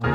Le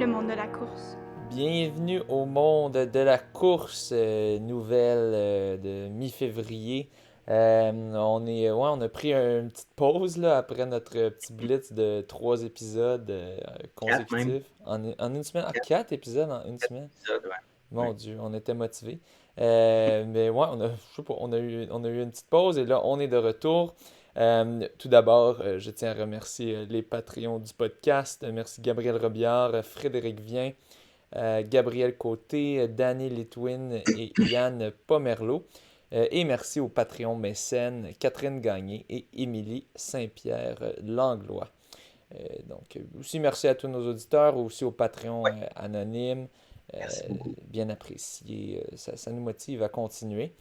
monde de la course. Bienvenue au monde de la course nouvelle de mi-février. On a pris une petite pause là, après notre petit blitz de 3 épisodes Quatre même. consécutifs. En une semaine? Ah, Quatre 4 épisodes en une quatre semaine? épisodes, ouais. Mon Ouais. Dieu, on était motivés. Mais ouais, je sais pas, on a eu une petite pause et là, on est de retour. Tout d'abord, je tiens à remercier les Patreons du podcast. Merci Gabriel Robillard, Frédéric Vien, Gabriel Côté, Danny Litwin et Yann Pomerleau. Et merci aux Patreons mécènes Catherine Gagné et Émilie Saint-Pierre Langlois. Donc, aussi merci à tous nos auditeurs, aussi aux Patreons Ouais. anonymes. Merci beaucoup. Bien apprécié. Ça nous motive à continuer.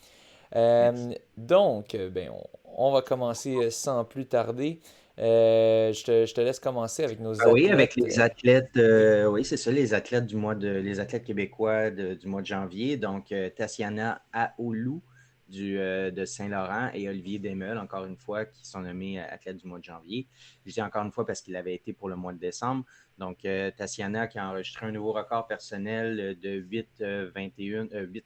Merci. Ben, on va commencer sans plus tarder. Je te laisse commencer avec nos Oui, avec athlètes. les athlètes, oui, c'est ça, les athlètes les athlètes québécois du mois de janvier. Donc, Tatiana Aoulou de Saint-Laurent et Olivier Desmeules, encore une fois, qui sont nommés athlètes du mois de janvier. Je dis encore une fois parce qu'il avait été pour le mois de décembre. Donc, Tatiana qui a enregistré un nouveau record personnel de 8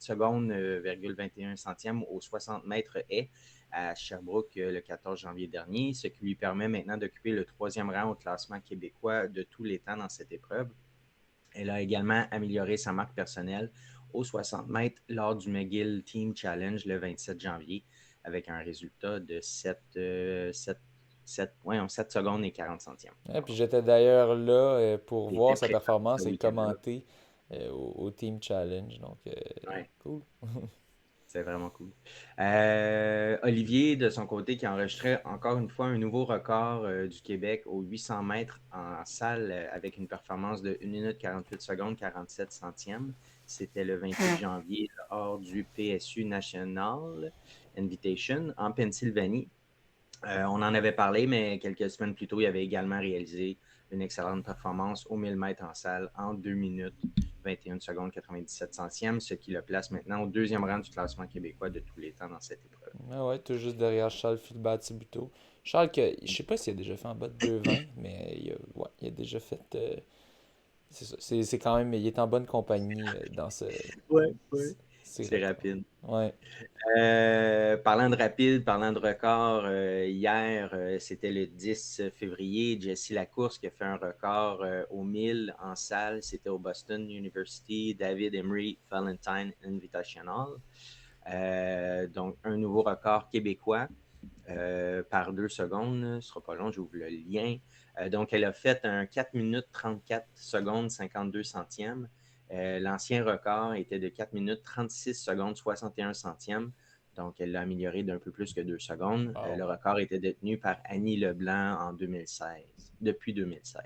secondes, 21 centièmes aux 60 mètres haies à Sherbrooke le 14 janvier dernier, ce qui lui permet maintenant d'occuper le 3e rang au classement québécois de tous les temps dans cette épreuve. Elle a également amélioré sa marque personnelle aux 60 mètres lors du McGill Team Challenge le 27 janvier avec un résultat de 7 secondes et 40 centièmes. Ouais, puis j'étais d'ailleurs là pour Il voir était sa présent performance ce et week-end-là. commenter au Team Challenge. Donc, Ouais. cool. C'est vraiment cool. Olivier, de son côté, qui a enregistré encore une fois un nouveau record du Québec aux 800 mètres en salle avec une performance de 1 minute 48 secondes 47 centièmes. C'était le 28 janvier lors du PSU National Invitation en Pennsylvanie. On en avait parlé, mais quelques semaines plus tôt, il avait également réalisé une excellente performance aux 1000 mètres en salle en 2 minutes 21 secondes 97 centièmes, ce qui le place maintenant au 2e rang du classement québécois de tous les temps dans cette épreuve. Ah ouais, tout juste derrière Charles Philbert-Thibuteau. Charles, je sais pas s'il a déjà fait en bas de 2,20, mais il a déjà fait. C'est ça. C'est quand même. Il est en bonne compagnie dans Ouais, ouais. ces C'est records. rapide. Ouais. Parlant de rapide, parlant de record, hier, c'était le 10 février, Jessie Lacourse qui a fait un record au 1000 en salle. C'était au Boston University David Emery Valentine Invitational. Donc, un nouveau record québécois par 2 secondes. Ce ne sera pas long, j'ouvre le lien. Donc, elle a fait un 4 minutes 34 secondes 52 centièmes. L'ancien record était de 4 minutes 36 secondes 61 centièmes. Donc, elle l'a amélioré d'un peu plus que 2 secondes. Wow. Le record était détenu par Annie Leblanc en 2016, depuis 2016.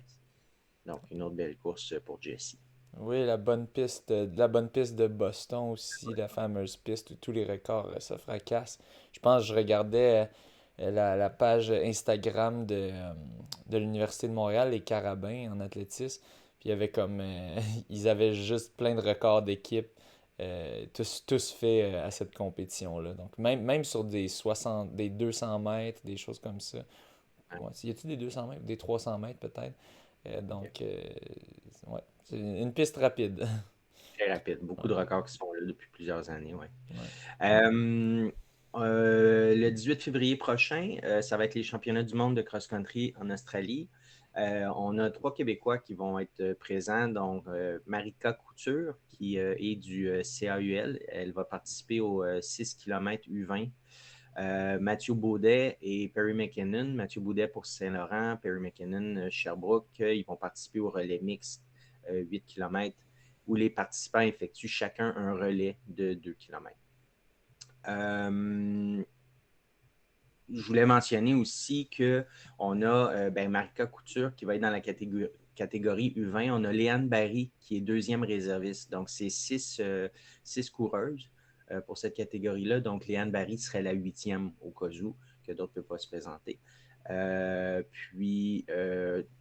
Donc, une autre belle course pour Jessie. Oui, la bonne piste de Boston aussi, la fameuse piste où tous les records se fracassent. Je pense que je regardais la page Instagram de l'Université de Montréal, les Carabins en athlétisme. Puis il y avait comme. Ils avaient juste plein de records d'équipe, tous faits à cette compétition-là. Donc même sur des 200 mètres, des choses comme ça. Ouais, y a-t-il des 200 mètres, des 300 mètres peut-être? Donc, ouais, c'est une piste rapide. Très rapide. Beaucoup de Ouais, records qui se font là depuis plusieurs années. Ouais. ouais. Le 18 février prochain, ça va être les championnats du monde de cross-country en Australie. On a 3 Québécois qui vont être présents. Donc, Marika Couture, qui est du CAUL, elle va participer au 6 km U20. Mathieu Baudet et Perry McKinnon. Mathieu Baudet pour Saint-Laurent, Perry McKinnon, Sherbrooke. Ils vont participer au relais mixte 8 km où les participants effectuent chacun un relais de 2 km. Je voulais mentionner aussi qu'on a Marika Couture qui va être dans la catégorie U20. On a Léane Barry qui est 2e réserviste. Donc, c'est 6 coureuses pour cette catégorie-là. Donc, Léane Barry serait la 8e au cas où, que d'autres ne peuvent pas se présenter.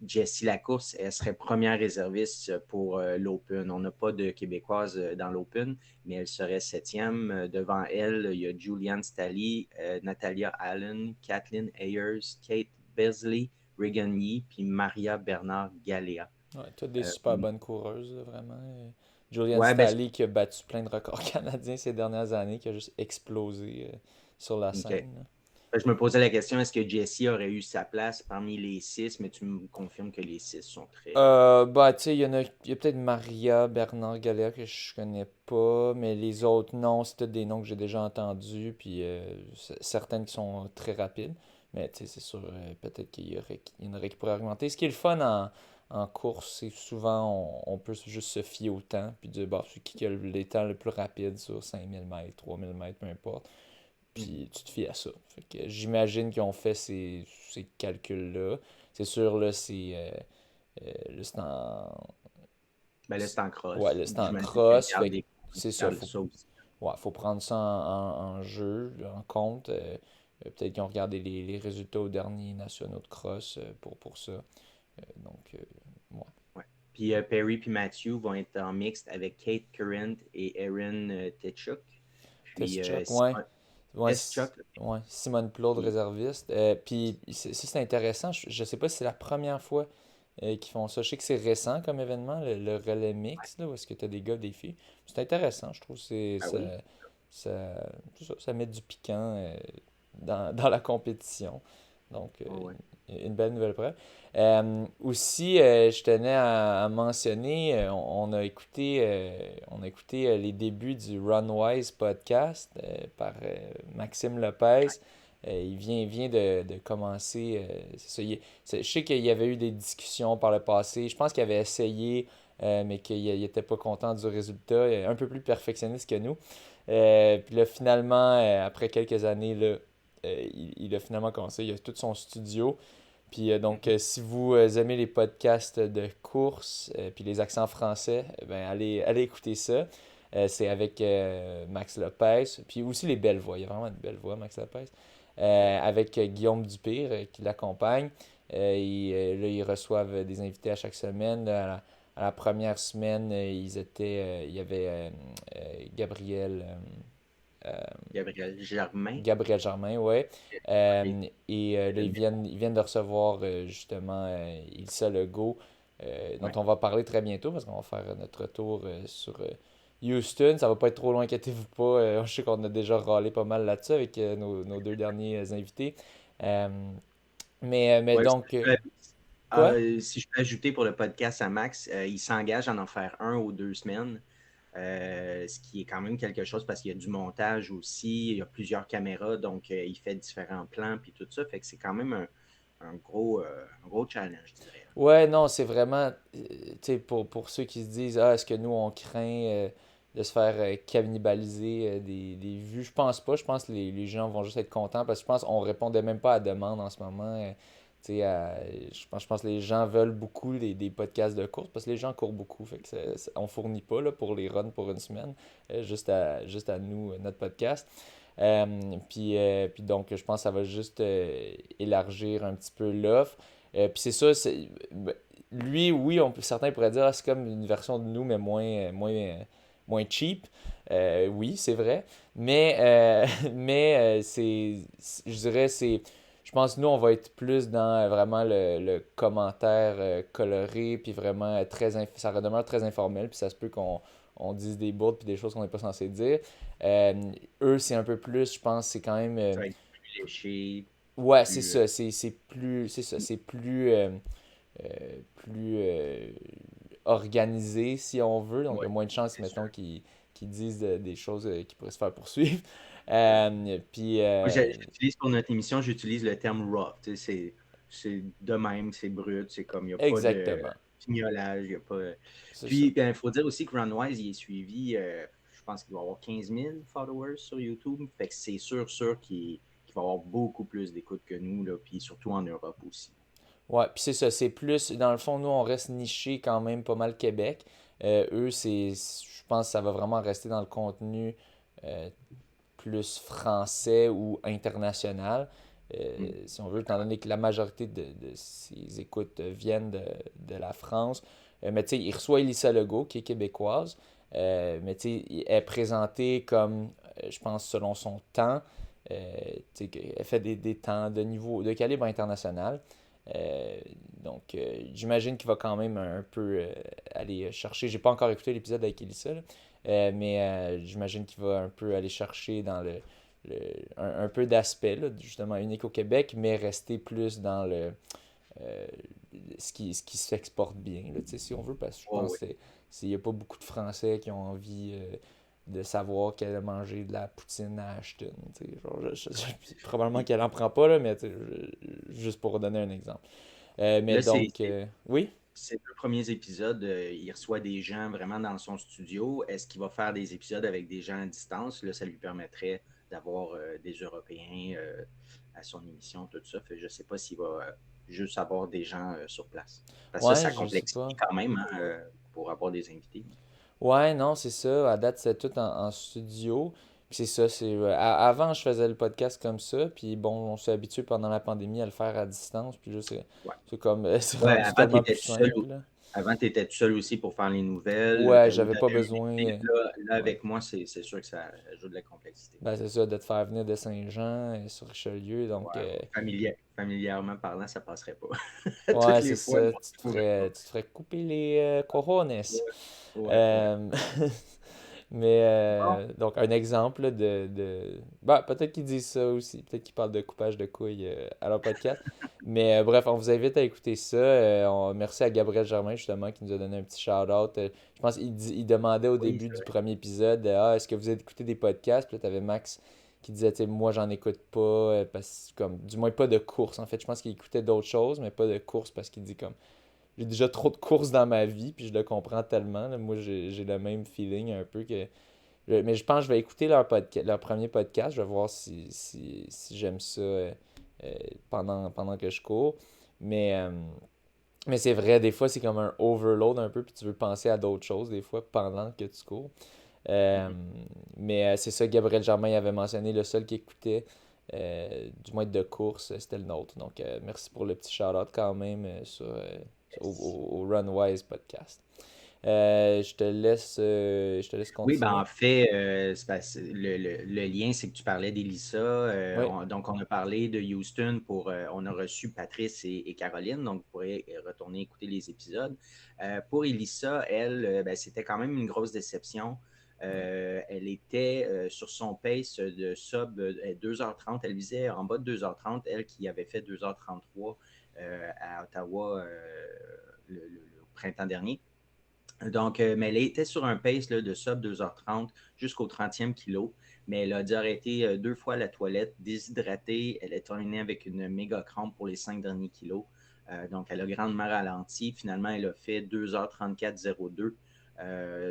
Jessie Lacourse, elle serait première réserviste pour l'Open. On n'a pas de Québécoise dans l'Open, mais elle serait septième. Devant elle, il y a Julianne Stally, Natalia Allen, Kathleen Ayers, Kate Beasley, Regan Yee, puis Maria Bernard-Galéa. Ouais, toutes des super bonnes coureuses, là, vraiment. Julian Ouais, ben, Stally qui a battu plein de records canadiens ces dernières années, qui a juste explosé sur la OK. scène. Là. Je me posais la question, est-ce que Jessie aurait eu sa place parmi les six, mais tu me confirmes que les six sont très... Bah, tu sais, il y a peut-être Maria Bernard Galea que je connais pas, mais les autres noms, c'est tous des noms que j'ai déjà entendus, puis certaines qui sont très rapides. Mais tu sais, c'est sûr, peut-être qu'il y en aurait qui pourraient augmenter. Ce qui est le fun en course, c'est souvent on peut juste se fier au temps, puis dire, bah, c'est qui a les temps le plus rapide sur 5000 mètres, 3000 mètres, peu importe. Puis tu te fies à ça. Fait que j'imagine qu'ils ont fait ces calculs-là. C'est sûr, là, là, c'est en. Ben là, c'est en Ouais, cross. là, c'est en J'imagine qu'ils cross. regardent Fait que des c'est qui ça. regardent ça aussi. Ouais, faut prendre ça en jeu, en compte. Peut-être qu'ils ont regardé les résultats aux derniers nationaux de cross pour ça. Donc, ouais. Ouais. Puis Perry et Matthew vont être en mixte avec Kate Current et Erin Tetchuk. Puis Test ouais. Simon Ouais, Tetchuk. ouais. Simone Plourde, Puis, réserviste. Puis ça, c'est intéressant. Je sais pas si c'est la première fois qu'ils font ça. Je sais que c'est récent comme événement, le relais mix, là, où est-ce que tu as des gars, des filles. C'est intéressant, je trouve. ah oui. Ça met du piquant dans la compétition. Donc, Oh, ouais. une belle nouvelle preuve. Aussi, je tenais à mentionner, on a écouté les débuts du Runwise podcast par Maxime Lopez. Il vient de commencer. C'est ça, je sais qu'il y avait eu des discussions par le passé. Je pense qu'il avait essayé, mais qu'il n'était pas content du résultat. Un peu plus perfectionniste que nous. Puis là, finalement, après quelques années, là, il a finalement commencé. Il a tout son studio. Puis donc, si vous aimez les podcasts de course, puis les accents français, ben allez écouter ça. C'est avec Max Lopez, puis aussi les belles voix. Il y a vraiment de belles voix, Max Lopez. Avec Guillaume Dupire qui l'accompagne. Là, ils reçoivent des invités à chaque semaine. Là, à la première semaine, il y avait Gabriel. Euh, Gabriel Germain. Gabriel Germain, ouais. Oui. Là, ils viennent de recevoir justement Ilsa Legault, dont Ouais. on va parler très bientôt parce qu'on va faire notre retour sur Houston. Ça va pas être trop loin, inquiétez-vous pas. Je sais qu'on a déjà râlé pas mal là-dessus avec nos deux derniers invités. Euh, mais Ouais, donc, quoi? si je peux ajouter pour le podcast à Max, il s'engage à en faire un ou 2 semaines. Ce qui est quand même quelque chose parce qu'il y a du montage aussi, il y a plusieurs caméras, donc il fait différents plans puis tout ça. Fait que c'est quand même un gros challenge, je dirais. Ouais, non, c'est vraiment, tu sais, pour ceux qui se disent, ah, est-ce que nous, on craint de se faire cannibaliser des vues? Je pense pas. Je pense que les gens vont juste être contents parce que je pense qu'on répondait même pas à la demande en ce moment. Tu sais, je pense que les gens veulent beaucoup des podcasts de course parce que les gens courent beaucoup. Fait que on fournit pas là, pour les runs pour une semaine, juste à nous, notre podcast. Puis donc, je pense que ça va juste élargir un petit peu l'offre. Puis c'est ça, lui, oui, certains pourraient dire, ah, c'est comme une version de nous, mais moins cheap. Oui, c'est vrai. Mais je dirais, je pense que nous, on va être plus dans vraiment le commentaire coloré, puis vraiment ça demeure très informel, puis ça se peut qu'on dise des bourdes puis des choses qu'on n'est pas censé dire. Euh, Eux, c'est un peu plus, je pense, c'est quand même. Ça va être plus léché, Ouais, c'est plus. ça. C'est plus organisé, si on veut. Donc, il y a Ouais, moins de chances, c'est sûr. mettons, qu'ils disent des choses qui pourraient se faire poursuivre. Puis, Moi, j'utilise pour notre émission, j'utilise le terme raw. Tu sais, c'est de même, c'est brut, c'est comme, il n'y a pas de exactement. fignolage, il n'y a pas. C'est ça. Puis, il faut dire aussi que Runwise, il est suivi, je pense qu'il doit avoir 15 000 followers sur YouTube. Fait que c'est sûr qu'il va avoir beaucoup plus d'écoute que nous, là, puis surtout en Europe aussi. Ouais, puis c'est ça. C'est plus, dans le fond, nous, on reste niché quand même pas mal Québec. Eux, je pense que ça va vraiment rester dans le contenu euh, plus français ou international. Mm. si on veut, étant donné que la majorité de ses écoutes viennent de la France. Mais tu sais, il reçoit Elissa Legault, qui est québécoise, mais tu sais, elle est présentée comme, je pense, selon son temps. Tu sais, elle fait des temps de niveau, de calibre international. Euh, J'imagine qu'il va quand même un peu aller chercher. J'ai pas encore écouté l'épisode avec Elissa, là, mais j'imagine qu'il va un peu aller chercher dans un peu d'aspect, là, justement unique au Québec, mais rester plus dans euh, ce qui s'exporte bien, là, tu sais, si on veut, parce que je Ouais, pense ouais. qu'il n'y a pas beaucoup de Français qui ont envie de savoir qu'elle a mangé de la poutine à Ashton. Tu sais, genre, probablement qu'elle en prend pas, là, mais tu sais, juste pour donner un exemple. Mais Là, donc, oui. ces deux premiers épisodes, il reçoit des gens vraiment dans son studio. Est-ce qu'il va faire des épisodes avec des gens à distance? Là, ça lui permettrait d'avoir des Européens à son émission, tout ça. Fait, je ne sais pas s'il va juste avoir des gens sur place. Parce que Ouais, ça je sais complexifie pas. quand même hein, pour avoir des invités. Ouais, non, c'est ça. À date, c'est tout en studio. Puis c'est ça, avant, je faisais le podcast comme ça. Puis bon, on s'est habitué pendant la pandémie à le faire à distance. Puis là, Ouais. c'est comme, c'est Ouais, rendu tellement plus simple, là. avant, tu étais tout seul aussi pour faire les nouvelles. Ouais, Ou j'avais tu pas avais un besoin. invité. Là, Ouais. avec moi, c'est sûr que ça ajoute de la complexité. Ben, c'est ça, de te faire venir de Saint-Jean sur Richelieu. Ouais, Donc, ouais. Familièrement parlant, ça passerait pas. ouais, Toutes c'est les fois, ça. on se trouverait pas. Tu te ferais couper les cojones. Ouais, ouais, ouais. Euh, Mais Bon, donc un exemple là, bah, peut-être qu'ils disent ça aussi, peut-être qu'ils parlent de coupage de couilles à leur podcast. Mais bref, on vous invite à écouter ça. Merci à Gabriel Germain justement qui nous a donné un petit shout-out. Je pense qu'il demandait au oui, début c'est du vrai. premier épisode Ah, est-ce que vous écoutez des podcasts? Puis là, t'avais Max qui disait tu sais, moi j'en écoute pas parce comme du moins pas de course en fait. Je pense qu'il écoutait d'autres choses, mais pas de course parce qu'il dit comme j'ai déjà trop de courses dans ma vie, puis je le comprends tellement, là. Moi, j'ai le même feeling un peu que. Mais je pense que je vais écouter leur premier podcast. Je vais voir si j'aime ça euh, pendant que je cours. Mais, euh, mais c'est vrai, des fois, c'est comme un overload un peu, puis tu veux penser à d'autres choses, des fois, pendant que tu cours. Euh, Mhm. mais c'est ça, Gabriel Germain avait mentionné, le seul qui écoutait, du moins de course, c'était le nôtre. Donc, merci pour le petit shout-out quand même Yes. au Runwise podcast. Je te laisse Oui, ben en continuer. fait, le lien, c'est que tu parlais d'Elissa. Oui, Donc, on a parlé de Houston on a reçu Patrice et Caroline, donc vous pourrez retourner écouter les épisodes. Pour Elissa, elle, ben, c'était quand même une grosse déception. Elle était sur son pace de sub 2h30. Elle visait en bas de 2h30, elle qui avait fait 2h33 à Ottawa le printemps dernier. Donc, mais elle était sur un pace là, de sub 2h30 jusqu'au 30e kilo. Mais elle a dû arrêter deux fois à la toilette, déshydratée. Elle est terminée avec une méga crampe pour les 5 derniers kilos. Donc, elle a grandement ralenti. Finalement, elle a fait 2h34,02.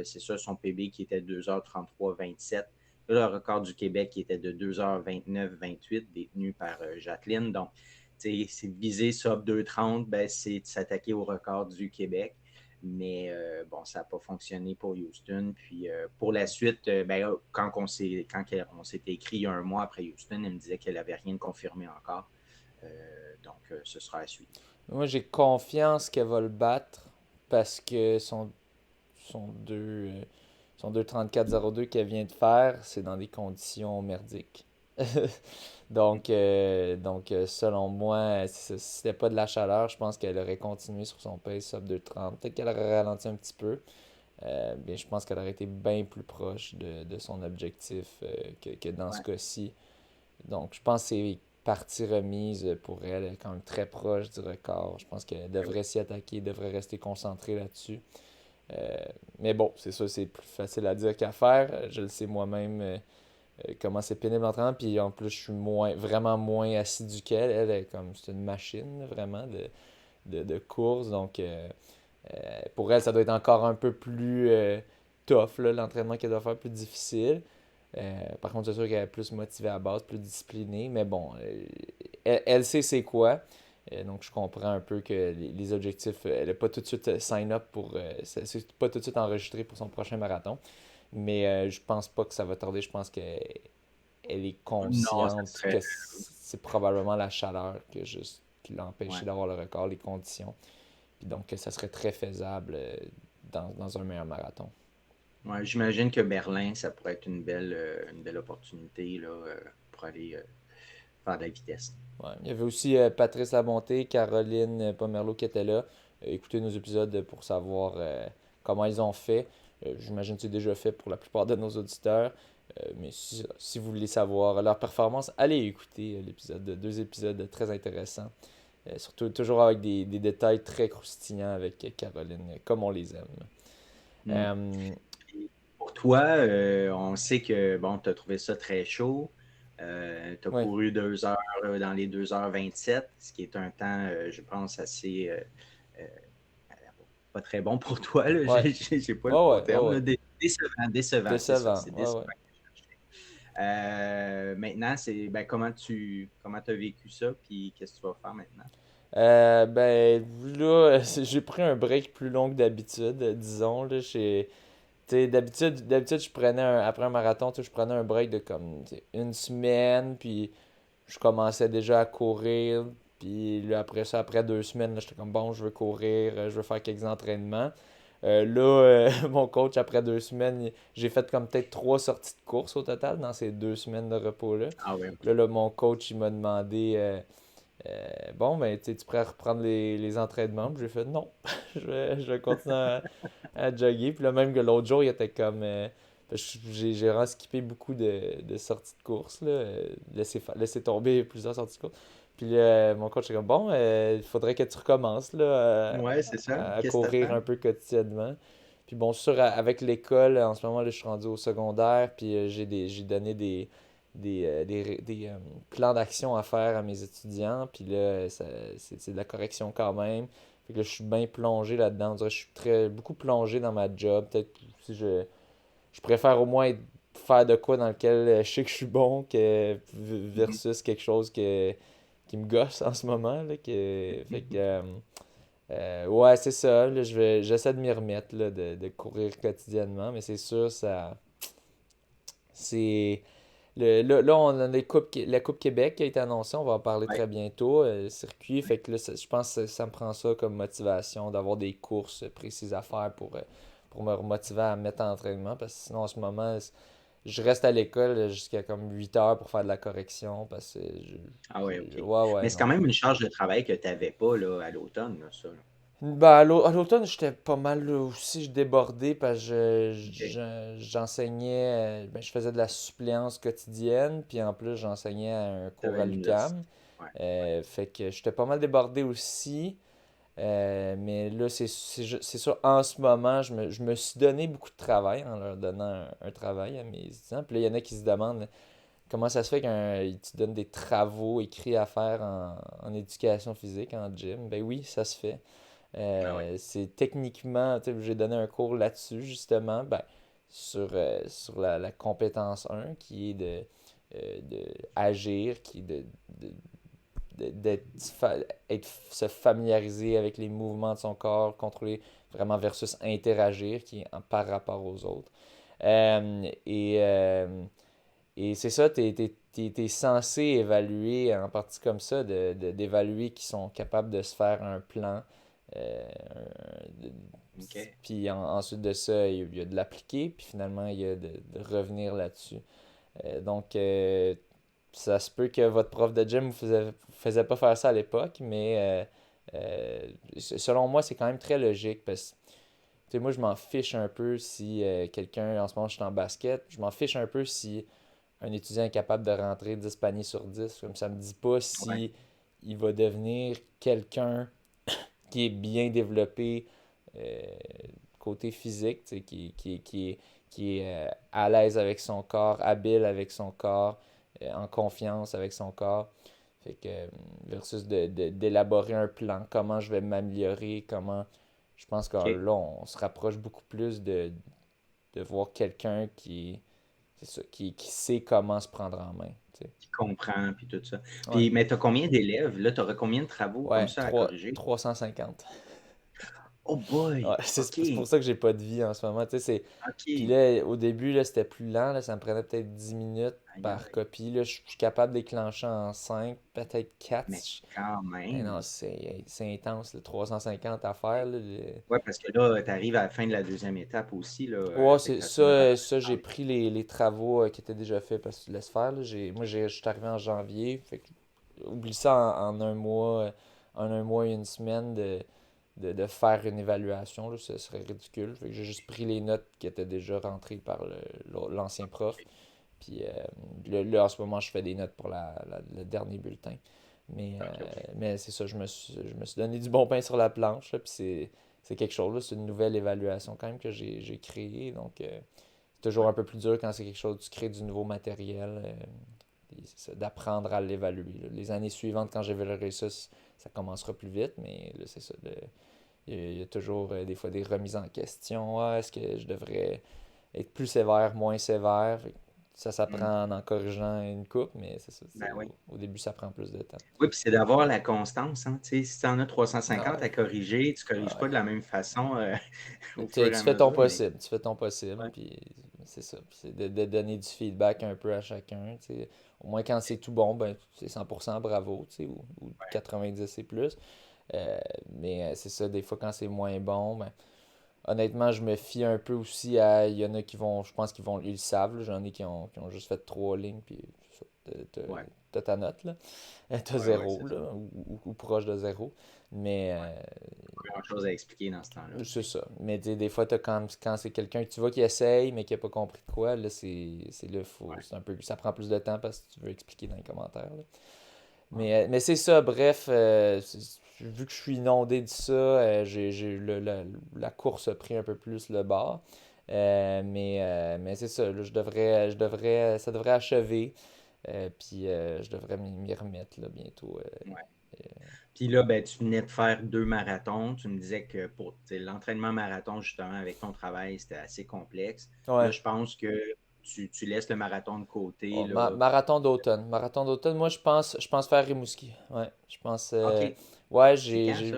C'est ça son PB qui était 2h33,27. Le record du Québec qui était de 2h29,28, détenu par Jacqueline. Donc, c'est viser sub 2h30, ben, c'est de s'attaquer au record du Québec. Mais bon, ça n'a pas fonctionné pour Houston. Puis pour la suite, ben, quand on s'était écrit il y a un mois après Houston, elle me disait qu'elle n'avait rien de confirmé encore. Donc, ce sera à suivre. moi j'ai confiance qu'elle va le battre parce que son 2,34,02 qu'elle vient de faire, c'est dans des conditions merdiques. Selon moi, si c'était pas de la chaleur, je pense qu'elle aurait continué sur son pace sub 2,30. Peut-être qu'elle aurait ralenti un petit peu, mais je pense qu'elle aurait été bien plus proche de son objectif que dans ce Ouais, cas-ci. Donc, je pense que c'est partie remise pour elle. Elle est quand même très proche du record. Je pense qu'elle ben oui. devrait s'y attaquer, devrait rester concentrée là-dessus. Euh, mais bon, c'est ça, c'est plus facile à dire qu'à faire. Je le sais moi-même comment c'est pénible l'entraînement. Puis en plus, je suis vraiment moins assidu qu'elle. Elle est comme, c'est une machine vraiment de course. Donc, pour elle, ça doit être encore un peu plus tough, là, l'entraînement qu'elle doit faire, plus difficile. Par contre, c'est sûr qu'elle est plus motivée à la base, plus disciplinée, mais bon, elle sait c'est quoi. Donc, je comprends un peu que les objectifs, elle n'a pas tout de suite sign up c'est pas tout de suite enregistré pour son prochain marathon. Mais je pense pas que ça va tarder. Je pense qu'elle est Non, ça consciente que serait. c'est probablement la chaleur qui l'a Ouais. empêché d'avoir le record, les conditions. Puis donc, ça serait très faisable dans un meilleur marathon. Ouais, j'imagine que Berlin, ça pourrait être une belle opportunité là, pour aller faire de la vitesse. Ouais. Il y avait aussi Patrice Labonté, Caroline Pomerleau qui étaient là. Écoutez nos épisodes pour savoir comment ils ont fait. J'imagine que c'est déjà fait pour la plupart de nos auditeurs. Mais si vous voulez savoir leur performance, allez écouter deux épisodes très intéressants. Surtout toujours avec des détails très croustillants avec Caroline, comme on les aime. Mm. Euh, Pour toi, on sait que bon, tu as trouvé ça très chaud. Tu as ouais, couru 2 heures dans les 2h27, ce qui est un temps, je pense, assez euh, pas très bon pour toi. Là. ouais, J'ai pas le ouais, bon ouais, ouais, terme. ouais. Là. Décevant, c'est ça. Décevant, C'est ouais, décevant. ouais. Maintenant, c'est ben, comment as vécu ça, puis qu'est-ce que tu vas faire maintenant? Ben là, j'ai pris un break plus long que d'habitude, disons. Là, d'habitude, après un marathon, je prenais un break de comme une semaine, puis je commençais déjà à courir. Puis là, après ça, après 2 semaines, là, j'étais comme bon, je veux courir, je veux faire quelques entraînements. Là, mon coach, après 2 semaines, j'ai fait comme peut-être 3 sorties de course au total dans ces 2 semaines de repos-là. Ah oui, Là, OK. là, mon coach, il m'a demandé bon, ben, tu prêt à reprendre les entraînements? Puis j'ai fait non, je vais continuer à jogger. Puis là, même que l'autre jour, il était comme. Parce que j'ai vraiment skippé beaucoup de sorties de course, là, laissé tomber plusieurs sorties de course. Puis là, mon coach est comme bon, il faudrait que tu recommences là, Ouais, c'est ça. à Qu'est-ce que courir t'attends? un peu quotidiennement. Puis bon, sûr, avec l'école, en ce moment, là, je suis rendu au secondaire, puis j'ai donné des plans d'action à faire à mes étudiants. Puis là, c'est de la correction quand même. Fait que là, je suis bien plongé là-dedans. On dirait que je suis beaucoup plongé dans ma job. Peut-être si je préfère au moins faire de quoi dans lequel je sais que je suis bon que Mhm. versus quelque chose qui me gosse en ce moment. Là, fait que, ouais, c'est ça. Là, j'essaie de m'y remettre, là, de courir quotidiennement. Mais c'est sûr, c'est là, on a la Coupe Québec qui a été annoncée, on va en parler Ouais, très bientôt. Circuit, fait que là, je pense que ça me prend ça comme motivation, d'avoir des courses précises à faire pour me remotiver à me mettre en entraînement. Parce que sinon, en ce moment, je reste à l'école jusqu'à comme 8 heures pour faire de la correction. Parce que ah ouais, OK. ouais, ouais, Mais c'est quand non. même une charge de travail que tu n'avais pas là, à l'automne, là, ça. Là. Ben, à l'automne, j'étais pas mal là aussi, je débordais parce que OK. j'enseignais, ben, je faisais de la suppléance quotidienne, puis en plus, j'enseignais à un Tu cours avais à l'université. l'UQAM. Ouais. Fait que j'étais pas mal débordé aussi. Mais là, c'est sûr, en ce moment, je me suis donné beaucoup de travail en leur donnant un travail à mes étudiants. Puis là, il y en a qui se demandent comment ça se fait qu'ils te donnent des travaux écrits à faire en éducation physique, en gym. Ben oui, ça se fait. Ah ouais. C'est techniquement, tu sais, j'ai donné un cours là-dessus, justement, ben, sur la compétence 1, qui est de agir, qui est de, se familiariser avec les mouvements de son corps, contrôler vraiment versus interagir, qui est par rapport aux autres. Euh, et et c'est ça, t'es censé évaluer en partie comme ça, d'évaluer qu'ils sont capables de se faire un plan. euh, de- OK. Puis ensuite de ça, il y a de l'appliquer, puis finalement, il y a de revenir là-dessus. Donc, ça se peut que votre prof de gym vous faisait pas faire ça à l'époque, mais selon moi, c'est quand même très logique parce que tu sais, moi, je m'en fiche un peu si quelqu'un, en ce moment, je suis en basket, je m'en fiche un peu si un étudiant est capable de rentrer 10 paniers sur 10. Comme ça me dit pas Ouais. si il va devenir quelqu'un qui est bien développé euh, côté physique, tu sais, qui est à l'aise avec son corps, habile avec son corps, en confiance avec son corps. Fait que, versus d'élaborer un plan, comment je vais m'améliorer, comment. Je pense que OK. là, on se rapproche beaucoup plus de voir quelqu'un c'est ça, qui sait comment se prendre en main. Tu sais. Qui comprend, puis tout ça. Ouais. Puis, mais tu as combien d'élèves? Là, tu aurais combien de travaux comme Ouais, ça à corriger? 350. Oh Ouais, boy! OK. c'est pour ça que j'ai pas de vie en ce moment. Tu sais, Puis OK. là, au début, là, c'était plus lent, là, ça me prenait peut-être 10 minutes Aïe, par aïe. copie. Là, je suis capable de déclencher en 5, peut-être 4. Mais quand Mais non, même. c'est intense, le 350 à faire. Là, Ouais, parce que là, tu arrives à la fin de la deuxième étape aussi, là, Ouais, avec c'est ta semaine de ça j'ai relâche. pris les travaux qui étaient déjà faits parce que tu laisses faire. Là. Je suis arrivé en janvier. Fait que, oublie ça en un mois, en un mois et une semaine de faire une évaluation. Là, ce serait ridicule. Fait que j'ai juste pris les notes qui étaient déjà rentrées par l'ancien prof. Puis là, en ce moment, je fais des notes pour le dernier bulletin. Mais, OK, OK. mais c'est ça, je me suis donné du bon pain sur la planche. Là, puis c'est quelque chose, là, c'est une nouvelle évaluation quand même que j'ai créée. Donc, c'est toujours Ouais. un peu plus dur quand c'est quelque chose, tu crées du nouveau matériel. Puis c'est ça, d'apprendre à l'évaluer. Là. Les années suivantes, quand j'évaluerai ça, ça commencera plus vite. Mais là, c'est ça. Il y a toujours des fois des remises en question. Ah, est-ce que je devrais être plus sévère, moins sévère? Fait que ça Hmm. s'apprend en corrigeant une coupe, mais c'est ça. Ben oui. Au début, ça prend plus de temps. Oui, puis c'est d'avoir la constance, hein. Tu sais, si tu en as Ah 350 ouais. à corriger, tu ne corriges Ah ouais. pas de la même façon au Tu fur et à fais ton mesure, mais possible, tu fais ton possible, ouais, puis c'est ça. Puis c'est de donner du feedback un peu à chacun, tu sais. Au moins quand c'est tout bon, ben c'est 100% bravo, tu sais, ou ouais. 90 et plus. Mais c'est ça, des fois quand c'est moins bon, ben honnêtement, je me fie un peu aussi à. Il y en a qui vont, je pense qu'ils vont, ils le savent, là. J'en ai qui ont juste fait 3 lignes, puis c'est ça, Ouais, t'as ta note, là. T'as ouais, ouais, zéro, c'est ça. là, ou proche de zéro. Mais Ouais. Pas grand-chose à expliquer dans ce temps-là. c'est ça. Mais tu sais, des fois, quand c'est quelqu'un que tu vois qui essaye, mais qui n'a pas compris de quoi, là, c'est là, Ouais. c'est un peu, ça prend plus de temps parce que tu veux expliquer dans les commentaires, là. Ouais. Mais c'est ça, bref, vu que je suis inondé de ça, la course a pris un peu plus le bord. Mais c'est ça, là, ça devrait achever. Puis je devrais m'y remettre là, bientôt. Ouais. Puis là, ben, tu venais de faire 2 marathons. Tu me disais que pour tu sais, l'entraînement marathon, justement, avec ton travail, c'était assez complexe. Là, Ouais. je pense que tu laisses le marathon de côté, Oh, là. marathon d'automne. Marathon d'automne, moi je pense faire Rimouski. Ouais. Je pense. OK. Ouais, C'est quand, ça?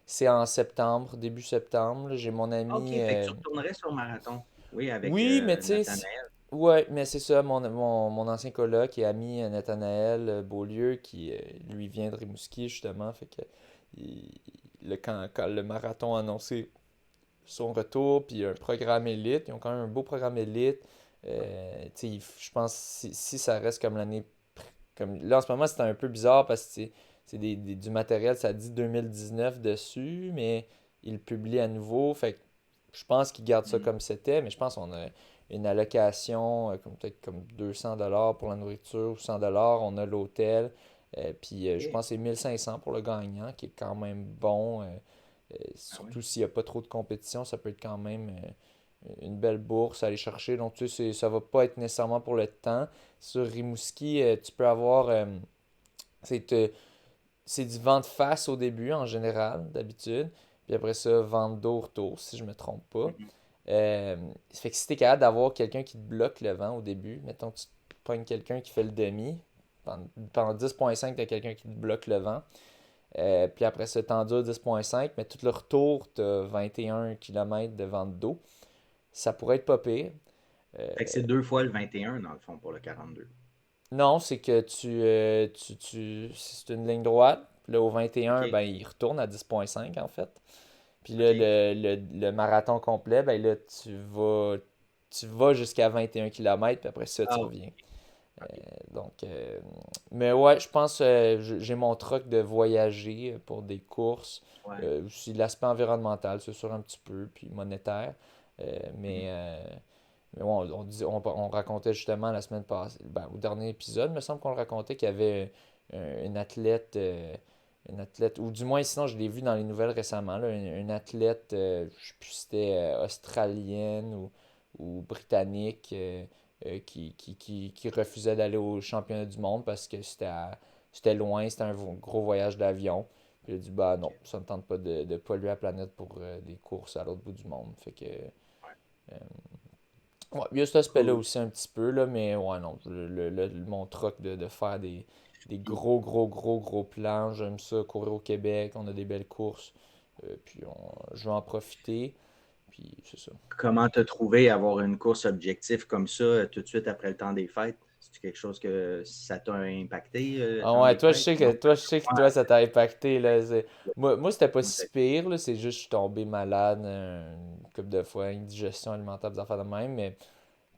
c'est en septembre, début septembre. Là. J'ai mon OK, ami. fait que tu retournerais sur marathon. Oui, avec Oui, mais tu sais, Nathanaël. ouais, mais c'est ça, mon ancien coloc et ami Nathanaël Beaulieu, qui lui vient de Rimouski, justement. Fait que il- quand le marathon a annoncé son retour, puis un programme élite, ils ont quand même un beau programme élite. Tu sais, je pense si ça reste comme l'année. Comme, là, en ce moment, c'était un peu bizarre parce que c'est du matériel, ça dit 2019 dessus, mais ils le publient à nouveau. Fait que je pense qu'ils gardent ça Hmm. comme c'était, mais je pense qu'on a une allocation, peut-être comme 200$ pour la nourriture ou 100$. On a l'hôtel. Puis je OK. pense que c'est 1500 pour le gagnant, qui est quand même bon. Ah oui. Surtout s'il n'y a pas trop de compétition, ça peut être quand même une belle bourse à aller chercher. Donc, tu sais, ça va pas être nécessairement pour le temps. Sur Rimouski, tu peux avoir. C'est euh, c'est du vent de face au début, en général, d'habitude. Puis après ça, vent de dos retour, si je me trompe pas. Mhm. Euh, Ça fait que si t'es capable d'avoir quelqu'un qui te bloque le vent au début, mettons que tu pognes quelqu'un qui fait le demi, pendant 10,5, t'as quelqu'un qui te bloque le vent. Puis après ça, t'endures 10,5, mais tout le retour, t'as 21 km de vent de dos. Ça pourrait être pas pire. Euh, Fait que c'est 2 fois le 21 dans le fond, pour le 42. non, c'est que c'est une ligne droite. Puis là, au 21, OK. ben, il retourne à 10,5 en fait. Puis là, OK. le marathon complet, ben là, tu vas jusqu'à 21 km, puis après ça, tu Ah, OK. reviens. OK. Donc, mais ouais, je pense j'ai mon truc de voyager pour des courses. Ouais. Aussi l'aspect environnemental, c'est sûr, un petit peu, puis monétaire. Mhm. Mais ouais, on racontait justement la semaine passée, ben, au dernier épisode, il me semble qu'on le racontait qu'il y avait une athlète, ou du moins sinon je l'ai vu dans les nouvelles récemment, là, une athlète, je sais plus si c'était australienne ou britannique, qui refusait d'aller au championnat du monde parce que c'était loin, c'était un gros voyage d'avion. Puis il a dit, bah non, OK. ça ne me tente pas de polluer la planète pour des courses à l'autre bout du monde. Fait que, Ouais. ouais, il y a cet aspect-là Cool. aussi un petit peu, là, mais ouais, non, mon truc de faire des Puis, gros, gros, gros, gros plans, j'aime ça, courir au Québec, on a des belles courses. Je vais en profiter. Puis c'est ça. Comment t'as trouvé avoir une course objectif comme ça tout de suite après le temps des fêtes? C'est quelque chose que ça t'a impacté, le Ah temps ouais, des toi, je fêtes? sais que Non? toi, je sais que toi, ça t'a impacté, là. Moi, c'était pas Ouais. si pire, là. C'est juste que je suis tombé malade une couple de fois, indigestion alimentaire, des affaires de même, mais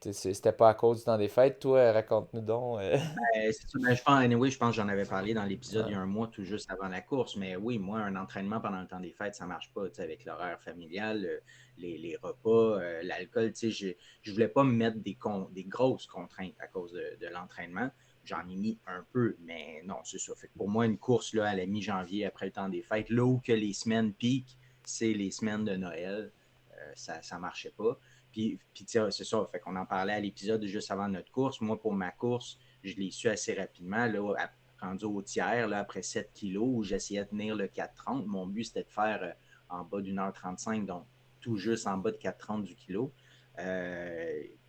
c'était pas à cause du temps des fêtes. Toi, raconte-nous donc. C'est ça. Ben, je pense, anyway, je pense que j'en avais parlé dans l'épisode il y Ouais. a un mois, tout juste avant la course. Mais oui, moi, un entraînement pendant le temps des fêtes, ça marche pas, tu sais, avec l'horaire familial, les repas, l'alcool. Tu sais, je voulais pas me mettre des grosses contraintes à cause de l'entraînement. J'en ai mis un peu, mais non, c'est ça. Fait que pour moi, une course là, à la mi-janvier, après le temps des fêtes, là où que les semaines piquent, c'est les semaines de Noël. Ça ne marchait pas. Puis c'est ça. Fait qu'on en parlait à l'épisode juste avant notre course. Moi, pour ma course, je l'ai su assez rapidement, là, rendu au tiers, là, après 7 kilos, où j'essayais de tenir le 4,30. Mon but, c'était de faire en bas d'1h35, donc tout juste en bas de 4,30 du kilo.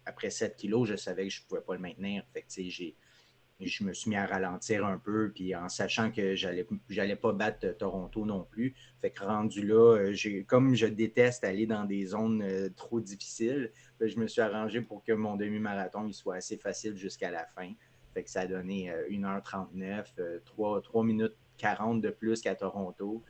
Après 7 kilos, je savais que je ne pouvais pas le maintenir. Fait que, je me suis mis à ralentir un peu, puis en sachant que j'allais pas battre Toronto non plus. Fait que rendu là, comme je déteste aller dans des zones trop difficiles, je me suis arrangé pour que mon demi-marathon il soit assez facile jusqu'à la fin. Fait que ça a donné 1h39, 3 minutes 40 de plus qu'à Toronto.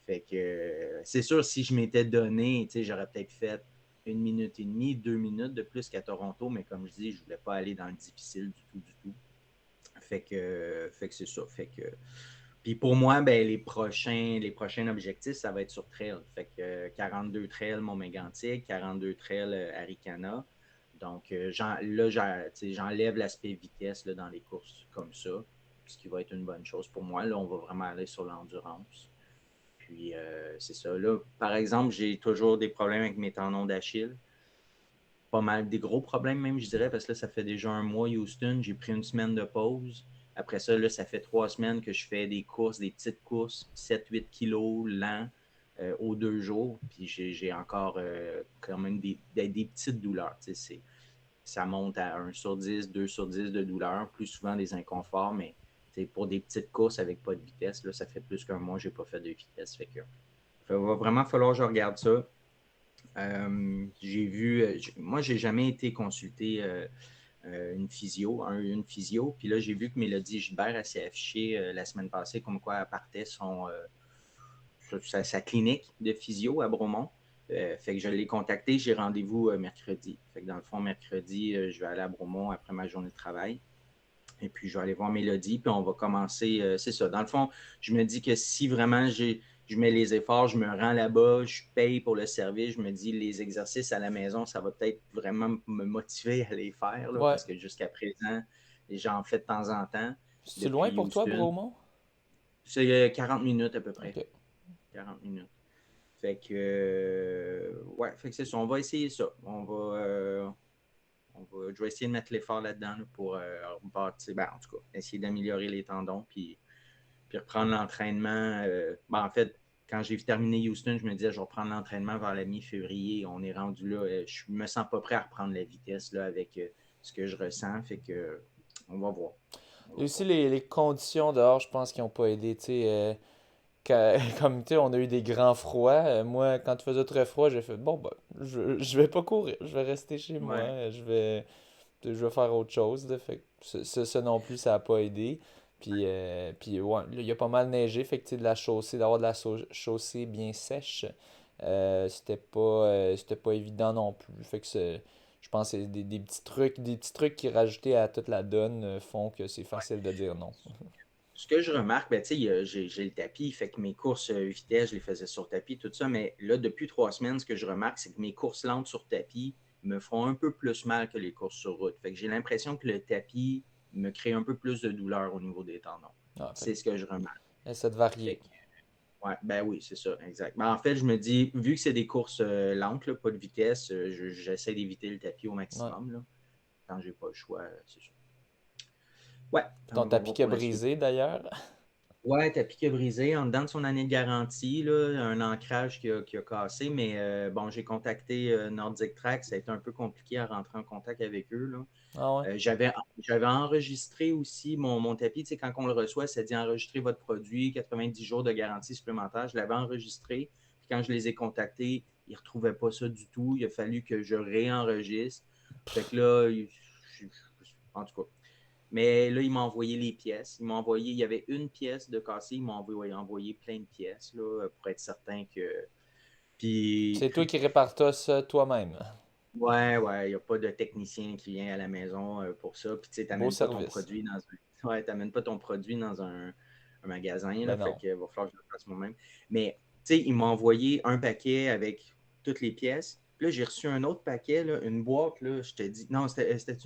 Fait que c'est sûr, si je m'étais donné, j'aurais peut-être fait 1 minute et demie, 2 minutes de plus qu'à Toronto, mais comme je dis, je ne voulais pas aller dans le difficile du tout, du tout. Fait que c'est ça. Fait que, puis pour moi, ben, les prochains objectifs, ça va être sur trail. Fait que 42 trails Mont-Mégantic, 42 trails Arikana. Donc là, j'enlève l'aspect vitesse là, dans les courses comme ça, ce qui va être une bonne chose pour moi. Là, on va vraiment aller sur l'endurance. Puis c'est ça. Là, par exemple, j'ai toujours des problèmes avec mes tendons d'Achille. Pas mal des gros problèmes même, je dirais, parce que là, ça fait déjà un mois, Houston. J'ai pris une semaine de pause. Après ça, là, ça fait 3 semaines que je fais des courses, des petites courses, 7-8 kilos lents aux 2 jours. Puis j'ai encore quand même des petites douleurs. Ça monte à 1/10, 2/10 de douleur, plus souvent des inconforts, mais pour des petites courses avec pas de vitesse, là, ça fait plus qu'un mois que je n'ai pas fait de vitesse. Fait que, il va vraiment falloir que je regarde ça. J'ai vu, moi, j'ai jamais été consulté une physio, puis là, j'ai vu que Mélodie Gilbert, elle s'est affichée la semaine passée comme quoi elle partait sa clinique de physio à Bromont. Fait que je l'ai contacté, j'ai rendez-vous mercredi. Fait que dans le fond, mercredi, je vais aller à Bromont après ma journée de travail. Et puis, je vais aller voir Mélodie, puis on va commencer. C'est ça. Dans le fond, je me dis que si vraiment je mets les efforts, je me rends là-bas, je paye pour le service, je me dis les exercices à la maison, ça va peut-être vraiment me motiver à les faire, là, Ouais. parce que jusqu'à présent, j'en fais de temps en temps C'est loin depuis pour toi, Houston. Bromont? C'est 40 minutes à peu près. Ok. 40 minutes. Fait que, ouais, fait que c'est ça. On va essayer ça. Je vais essayer de mettre l'effort là-dedans là, pour bâtir, en tout cas, essayer d'améliorer les tendons, puis reprendre l'entraînement. En fait, quand j'ai terminé Houston, je me disais, je vais reprendre l'entraînement vers la mi-février. On est rendu là. Je me sens pas prêt à reprendre la vitesse là, avec ce que je ressens. Fait que, on va voir. On Il y a va aussi voir. les conditions dehors, je pense, qui n'ont pas aidé. Tu sais, comme tu sais, on a eu des grands froids. Moi, quand il faisait très froid, j'ai fait bon, bah, je vais pas courir, je vais rester chez moi, Ouais. je vais faire autre chose. Là. Fait que ça non plus, ça a pas aidé. Puis ouais, là, il y a pas mal neigé, fait que tu sais, de la chaussée, d'avoir de la chaussée bien sèche, c'était pas évident non plus. Fait que je pense que c'est des petits trucs qui rajoutés à toute la donne font que c'est facile de dire non. Ce que je remarque, ben, j'ai le tapis, fait que mes courses vitesse, je les faisais sur tapis, tout ça, mais là, depuis 3 semaines, ce que je remarque, c'est que mes courses lentes sur tapis me font un peu plus mal que les courses sur route. Fait que j'ai l'impression que le tapis me crée un peu plus de douleur au niveau des tendons. Ah, fait C'est ce que je remarque. que, essaie de varier. Fait que, ouais, ben oui, c'est ça, exact. En fait, je me dis, vu que c'est des courses lentes, là, pas de vitesse, j'essaie d'éviter le tapis au Ouais. maximum, là. Quand j'ai pas le choix, c'est ça. Ouais, Ton on va tapis voir qui a pour la suite. brisé d'ailleurs. Ouais, tapis qui a brisé en dedans de son année de garantie, là, un ancrage qui a cassé, mais bon, j'ai contacté Nordic Track, ça a été un peu compliqué à rentrer en contact avec eux, là. Ah ouais. J'avais enregistré aussi mon tapis, tu sais, quand on le reçoit, ça dit enregistrer votre produit, 90 jours de garantie supplémentaire. Je l'avais enregistré, Puis quand je les ai contactés, ils ne retrouvaient pas ça du tout. Il a fallu que je réenregistre. Fait que là, en tout cas. Mais là, il m'a envoyé les pièces. Il y avait une pièce de cassé. Il m'a envoyé plein de pièces là, pour être certain que. Puis, C'est toi qui répares ça toi-même. ouais, il n'y a pas de technicien qui vient à la maison pour ça. Puis, tu sais, tu Beau n'amènes pas ton service. produit dans un. Ouais, t'amènes pas ton produit dans un magasin, là. Ben Fait non. qu'il va falloir que je le fasse moi-même. Mais, tu sais, il m'a envoyé un paquet avec toutes les pièces. Puis là, j'ai reçu un autre paquet, là, une boîte, là, je te dis. Non, non, c'était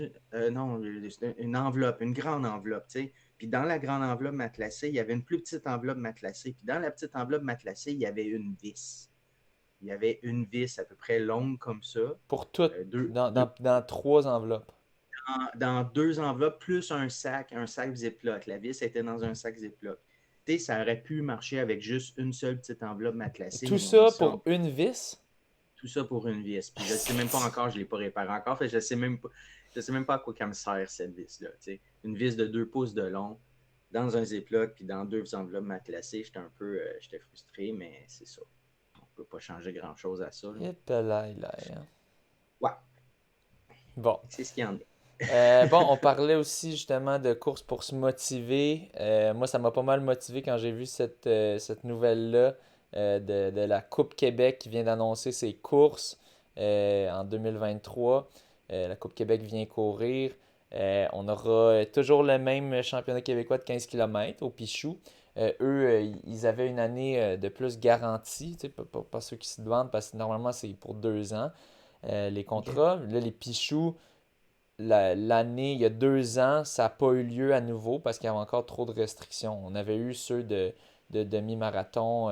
une enveloppe, une grande enveloppe, tu sais. Puis dans la grande enveloppe matelassée, il y avait une plus petite enveloppe matelassée. Puis dans la petite enveloppe matelassée, il y avait une vis. Il y avait une vis à peu près longue comme ça. Pour tout, dans 3 enveloppes. Dans deux enveloppes, plus un sac Ziploc. La vis était dans un sac Ziploc. Tu sais, ça aurait pu marcher avec juste une seule petite enveloppe matelassée, Tout mais ils ont mis ça ça pour une vis? tout ça pour une vis. Puis je ne sais même pas encore, je ne l'ai pas réparé encore. Fait, je sais même pas à quoi ça me sert cette vis-là. T'sais. Une vis de 2 pouces de long dans un Ziploc puis dans deux enveloppes matelassées. J'étais frustré, mais c'est ça. On ne peut pas changer grand-chose à ça. Là. Et là. Ouais, Bon. c'est ce qu'il y en a. Bon, on parlait aussi justement de courses pour se motiver. Moi, ça m'a pas mal motivé quand j'ai vu cette nouvelle-là de la Coupe Québec qui vient d'annoncer ses courses en 2023. La Coupe Québec vient courir. On aura toujours le même championnat québécois de 15 km au Pichou. Eux, ils avaient une année de plus garantie, tu sais, pas ceux qui se demandent, parce que normalement, c'est pour 2 ans les OK. contrats. Là, les Pichous l'année, il y a 2 ans, ça n'a pas eu lieu à nouveau parce qu'il y avait encore trop de restrictions. On avait eu ceux de demi-marathon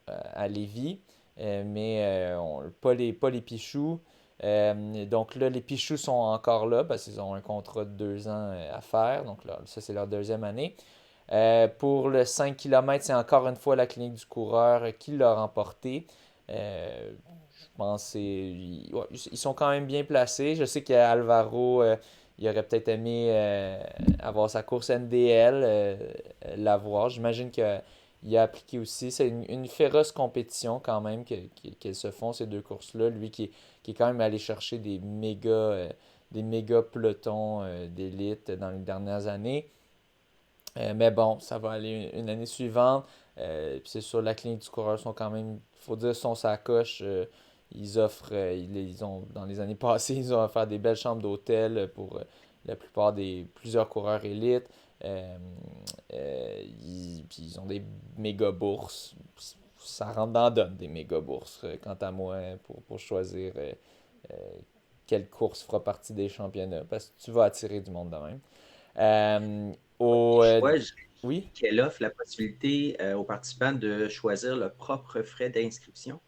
à Lévis, mais pas les Pichous. Donc là, les Pichous sont encore là parce qu'ils ont un contrat de 2 ans à faire. Donc là, ça, c'est leur deuxième année. Pour le 5 km, c'est encore une fois la clinique du coureur qui l'a remporté. Je pense que ouais, ils sont quand même bien placés. Je sais qu'Alvaro, il aurait peut-être aimé avoir sa course NDL, l'avoir. J'imagine qu'il a appliqué aussi. C'est une féroce compétition quand même qu'elles se font, ces deux courses-là. Lui qui est quand même allé chercher des méga pelotons d'élite dans les dernières années. Mais bon, ça va aller une année suivante. Puis c'est sûr, la clinique du coureur sont quand même, il faut dire, sont sa coche. Ils offrent, ils ont, dans les années passées, ils ont offert des belles chambres d'hôtel pour la plupart des plusieurs coureurs élites. Puis ils ont des méga bourses. Ça rentre dans la donne, des méga bourses, quant à moi, pour choisir euh, quelle course fera partie des championnats. Parce que tu vas attirer du monde de même. Euh, au, euh, Choix, oui, qu'elle offre la possibilité aux participants de choisir leurs propres frais d'inscription.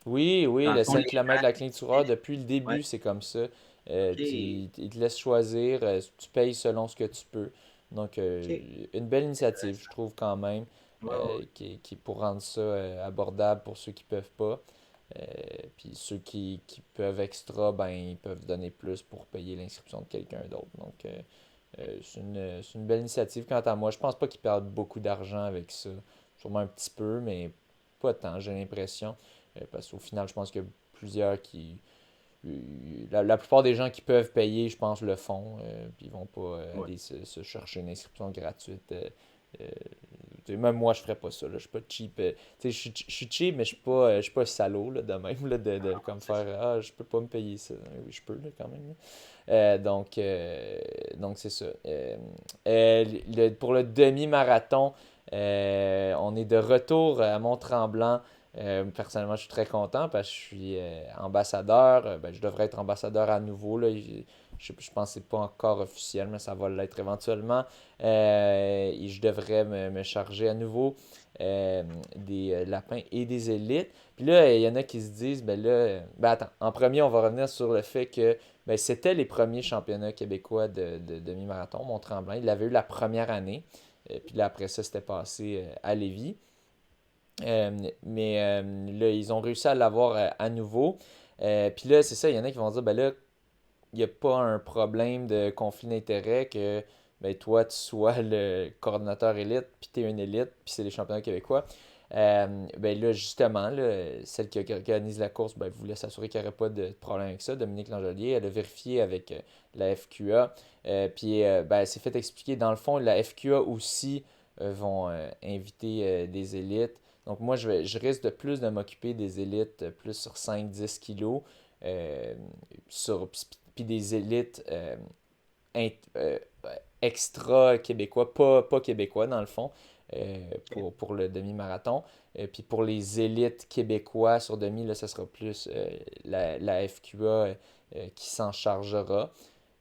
oui, Dans le le fond, 5 les km de la clinique gens. Toureur, depuis le Ouais, début, c'est comme ça. OK. Ils te laissent choisir, tu payes selon ce que tu peux. Donc, OK. une belle initiative, je Intéressant. trouve quand même, Ouais, ouais, qui pour rendre ça abordable pour ceux qui peuvent pas. Euh, Puis ceux qui peuvent extra, ben, ils peuvent donner plus pour payer l'inscription de quelqu'un d'autre. Donc, c'est une belle initiative. Quant à moi, je pense pas qu'ils perdent beaucoup d'argent avec ça. Sûrement un petit peu, mais pas tant, j'ai l'impression. Parce qu'au final, je pense qu'il y a plusieurs qui. La plupart des gens qui peuvent payer, je pense, le font. Puis ils vont pas ouais. aller se chercher une inscription gratuite. Même moi, je ferais pas ça. Là. Je suis pas cheap. Je suis cheap, mais je suis pas salaud là, de même. Là, de comme C'est ça. faire Ah, je peux pas me payer ça. Oui, je peux là, quand même. Là. Donc c'est ça. Pour le demi-marathon, on est de retour à Mont-Tremblant. Personnellement, je suis très content parce que je suis ambassadeur. Ben, je devrais être ambassadeur à nouveau. Là. Je pense que c'est pas encore officiel, mais ça va l'être éventuellement. Et je devrais me charger à nouveau des lapins et des élites. Puis là, il y en a qui se disent, ben là, ben attends, en premier, on va revenir sur le fait que ben, c'était les premiers championnats québécois de demi-marathon, Mont-Tremblant. Il l'avait eu la première année. Puis là, après ça, c'était passé à Lévis. Mais là, ils ont réussi à l'avoir à nouveau. Puis là, c'est ça, il y en a qui vont dire, ben là, il n'y a pas un problème de conflit d'intérêts que ben toi, tu sois le coordonnateur élite, puis tu es une élite, puis c'est les championnats québécois. Ben là, justement, là, celle qui organise la course ben, voulait s'assurer qu'il n'y aurait pas de problème avec ça. Dominique Langelier, elle a vérifié avec la FQA. Puis ben, elle s'est fait expliquer, dans le fond, la FQA aussi vont inviter des élites. Donc moi, je risque de plus de m'occuper des élites plus sur 5-10 kilos. euh, puis des élites int- euh, extra québécois, pas québécois dans le fond, pour le demi-marathon. Puis pour les élites québécois sur demi, là, ce sera plus la FQA qui s'en chargera.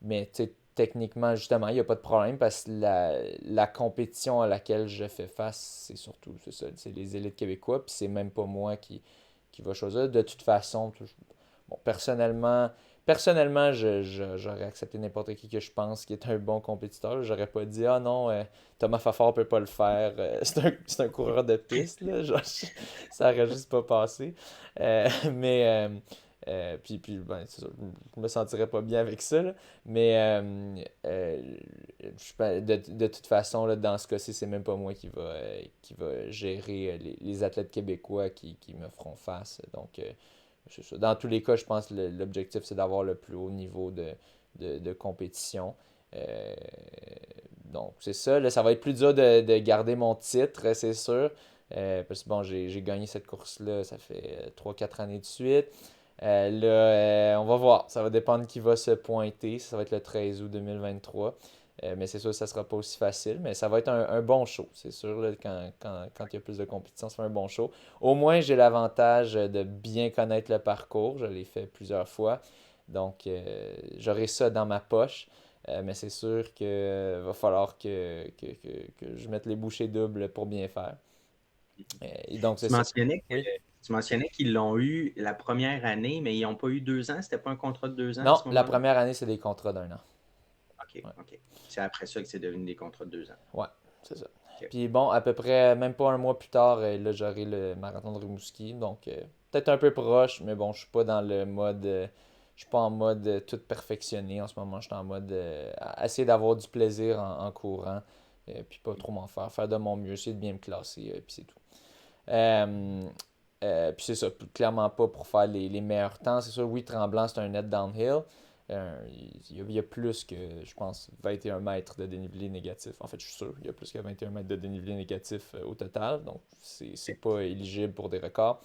Mais tu sais, techniquement, justement, il n'y a pas de problème parce que la compétition à laquelle je fais face, c'est surtout c'est ça, c'est les élites québécois, puis c'est même pas moi qui va choisir. De toute façon, bon, personnellement j'aurais accepté n'importe qui que je pense qui est un bon compétiteur. J'aurais pas dit, ah non, Thomas Fafard peut pas le faire. C'est un coureur de piste, là. Genre, ça aurait juste pas passé. Mais, ben, c'est ça, je me sentirais pas bien avec ça, là. Mais, de toute façon, là, dans ce cas-ci, c'est même pas moi qui va gérer les athlètes québécois qui me feront face. Donc, c'est ça. Dans tous les cas, je pense que l'objectif, c'est d'avoir le plus haut niveau de compétition. Euh, donc, c'est ça. Là, ça va être plus dur de garder mon titre, c'est sûr. Parce que bon, j'ai gagné cette course-là, ça fait 3-4 années de suite. Là, on va voir. Ça va dépendre qui va se pointer. Ça va être le 13 août 2023. Mais c'est sûr que ça ne sera pas aussi facile. Mais ça va être un bon show. C'est sûr, là, quand il y a plus de compétition, ça va être un bon show. Au moins, j'ai l'avantage de bien connaître le parcours. Je l'ai fait plusieurs fois. Donc, j'aurai ça dans ma poche. Mais c'est sûr qu'il va falloir que je mette les bouchées doubles pour bien faire. Et donc, c'est Tu ça. mentionnais que, Oui. tu mentionnais qu'ils l'ont eu la première année, mais ils n'ont pas eu 2 ans. C'était pas un contrat de 2 ans à Non, ce la moment-là? première année, c'est des contrats d'un an. OK, Ouais, OK. C'est après ça que c'est devenu des contrats de 2 ans. ouais, c'est ça. OK. Puis bon, à peu près, même pas un mois plus tard, là, j'aurai le marathon de Rimouski. Donc, peut-être un peu proche, mais bon, je suis pas dans le mode. Je suis pas en mode tout perfectionné en ce moment. Je suis en mode à essayer d'avoir du plaisir en courant. Puis pas trop m'en faire. Faire de mon mieux, essayer de bien me classer, puis c'est tout. Euh, puis c'est ça, clairement pas pour faire les meilleurs temps. C'est sûr, oui, Tremblant, c'est un net downhill. Il y a plus que, je pense, 21 mètres de dénivelé négatif. En fait, je suis sûr, il y a plus que 21 mètres de dénivelé négatif au total. Donc, c'est pas éligible pour des records.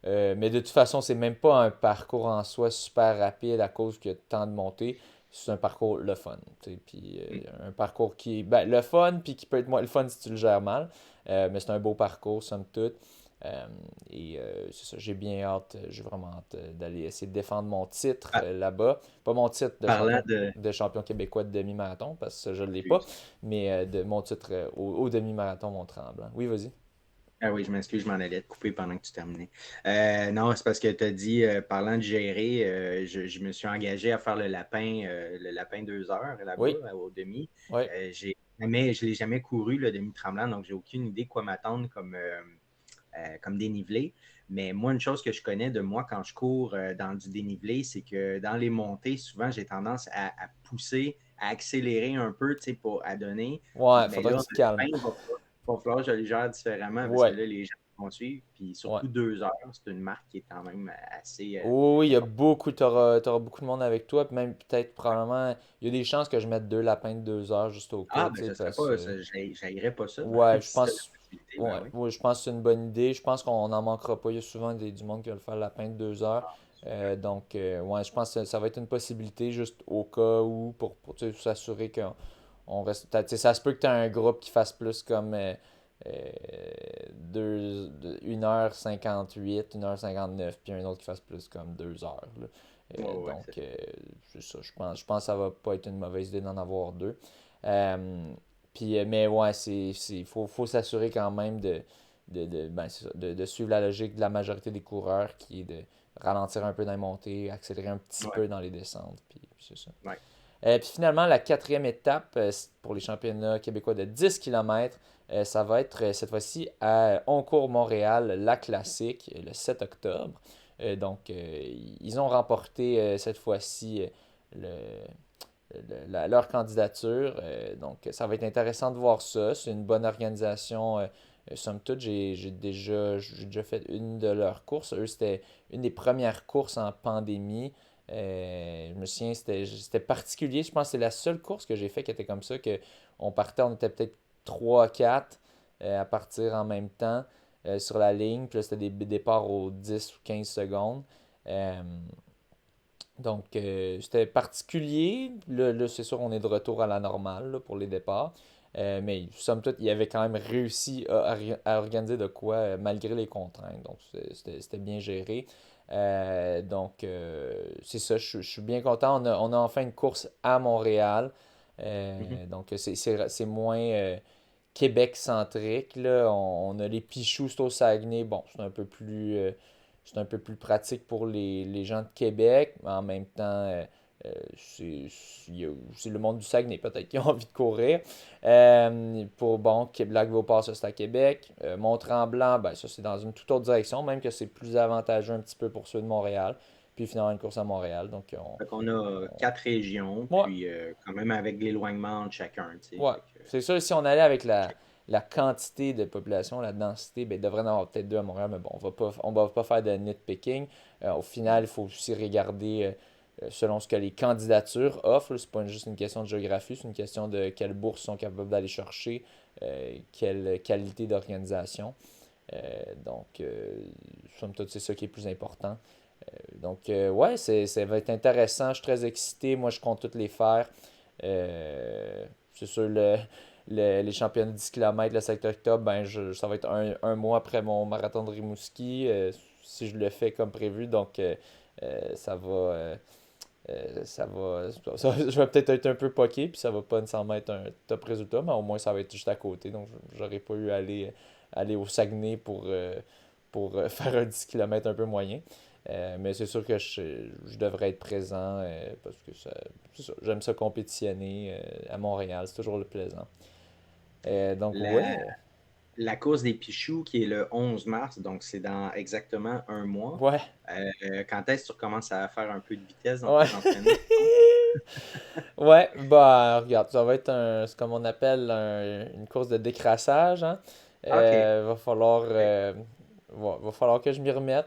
Mais de toute façon, c'est même pas un parcours en soi super rapide à cause qu'il y a tant de montées. C'est un parcours le fun. Puis un parcours qui est ben, le fun, puis qui peut être moins le fun si tu le gères mal. Mais c'est un beau parcours, somme toute. Euh, c'est ça, j'ai vraiment hâte d'aller essayer de défendre mon titre Ah, là-bas. Pas mon titre parlant de. de champion québécois de demi-marathon, parce que ça, je ne l'ai pas, Excuse. mais de mon titre au demi-marathon, mon tremblant. Oui, vas-y. Ah oui, je m'excuse, je m'en allais te couper pendant que tu terminais. Non, c'est parce que tu as dit, parlant de gérer, je me suis engagé à faire le lapin 2 heures là-bas, Oui, au demi. oui. Je ne l'ai jamais couru, le demi-tremblant, donc j'ai aucune idée quoi m'attendre comme dénivelé. Mais moi, une chose que je connais de moi quand je cours dans du dénivelé, c'est que dans les montées, souvent, j'ai tendance à pousser, à accélérer un peu, tu sais, à donner. Ouais, Mais faudrait là, que tu te le calmes. lapin, va falloir que je le gère différemment parce que Ouais, là, les gens vont suivre. Puis ouais. surtout 2 heures, c'est une marque qui est quand même assez. Oui, oui, il y a beaucoup, t'auras beaucoup de monde avec toi, puis même peut-être probablement, il y a des chances que je mette deux lapins de 2 heures juste au cas, Ah, tu ben sais, ça serait parce pas. que J'haïrais pas ça. ouais, je Si tu as la pense. possibilité, ben Ouais, oui. ouais, je pense que c'est une bonne idée. Je pense qu'on n'en manquera pas. Il y a souvent du monde qui va le faire la lapin de 2 heures. Ah, super. Donc, ouais, je pense que ça va être une possibilité juste au cas où, pour tu sais, s'assurer qu'on reste. Tu sais, ça se peut que tu aies un groupe qui fasse plus comme 1h58, 1h59, puis un autre qui fasse plus comme 2 heures, là. Ouais, ouais, Donc, c'est ça. c'est ça. Je pense que ça va pas être une mauvaise idée d'en avoir deux. Euh, mais ouais, faut s'assurer quand même ben, c'est ça, de suivre la logique de la majorité des coureurs qui est de ralentir un peu dans les montées, accélérer un petit Ouais, peu dans les descentes, puis c'est ça. ouais. Puis finalement, la quatrième étape pour les championnats québécois de 10 km, ça va être cette fois-ci à Oncourt-Montréal, la classique, le 7 octobre. Donc, ils ont remporté cette fois-ci le, leur candidature. Donc, ça va être intéressant de voir ça. C'est une bonne organisation. Somme toute, j'ai déjà fait une de leurs courses. Eux, c'était une des premières courses en pandémie. Je me souviens, c'était particulier. Je pense que c'est la seule course que j'ai fait qui était comme ça, que on était peut-être 3 4 à partir en même temps sur la ligne. Puis là, c'était des départs aux 10 ou 15 secondes. Euh, donc, c'était particulier. Là, c'est sûr, on est de retour à la normale là, pour les départs. Mais somme toute, il avait quand même réussi à organiser de quoi malgré les contraintes. Donc, c'était bien géré. C'est ça, je suis bien content. On a enfin une course à Montréal. Mhm. Donc, c'est moins Québec-centrique, là. On a les Pichoux, c'est au Saguenay. Bon, c'est un peu plus pratique pour les gens de Québec, mais en même temps, c'est c'est le monde du Saguenay, peut-être, qui ont envie de courir. Bon, Lac-Beauport, ça c'est à Québec. Mont-Tremblant, ben, ça c'est dans une toute autre direction, même que c'est plus avantageux un petit peu pour ceux de Montréal. Puis finalement, une course à Montréal. Donc, Fait qu'on a quatre régions, ouais, puis quand même avec l'éloignement de chacun, tu sais. ouais. Fait que, C'est sûr, si on allait avec check. la quantité de population, la densité, ben, il devrait en avoir peut-être deux à Montréal, mais bon, on va pas faire de nitpicking. Au final, il faut aussi regarder selon ce que les candidatures offrent. C'est pas juste une question de géographie, c'est une question de quelles bourses sont capables d'aller chercher, quelle qualité d'organisation. Somme toute, c'est ça qui est plus important. Ouais, ça va être intéressant. Je suis très excité. Moi, je compte toutes les faire. C'est sûr, les championnats de 10 km, le secteur octobre, ben, ça va être un mois après mon marathon de Rimouski, si je le fais comme prévu. Donc, ça va. Je vais peut-être être un peu poqué, puis ça va pas nécessairement être un top résultat, mais au moins ça va être juste à côté. Donc, j'aurais pas eu à aller au Saguenay pour faire un 10 km un peu moyen. Mais c'est sûr que je devrais être présent parce que c'est ça, j'aime ça compétitionner à Montréal, c'est toujours le plaisant. Donc, La, ouais, la course des Pichoux qui est le 11 mars, donc c'est dans exactement un mois. ouais, Quand est-ce que tu recommences à faire un peu de vitesse dans ouais. tes entraînements? Ouais, bah, regarde, ça va être c'est comme on appelle une course de décrassage, hein. OK. Va falloir, OK. va falloir que je m'y remette.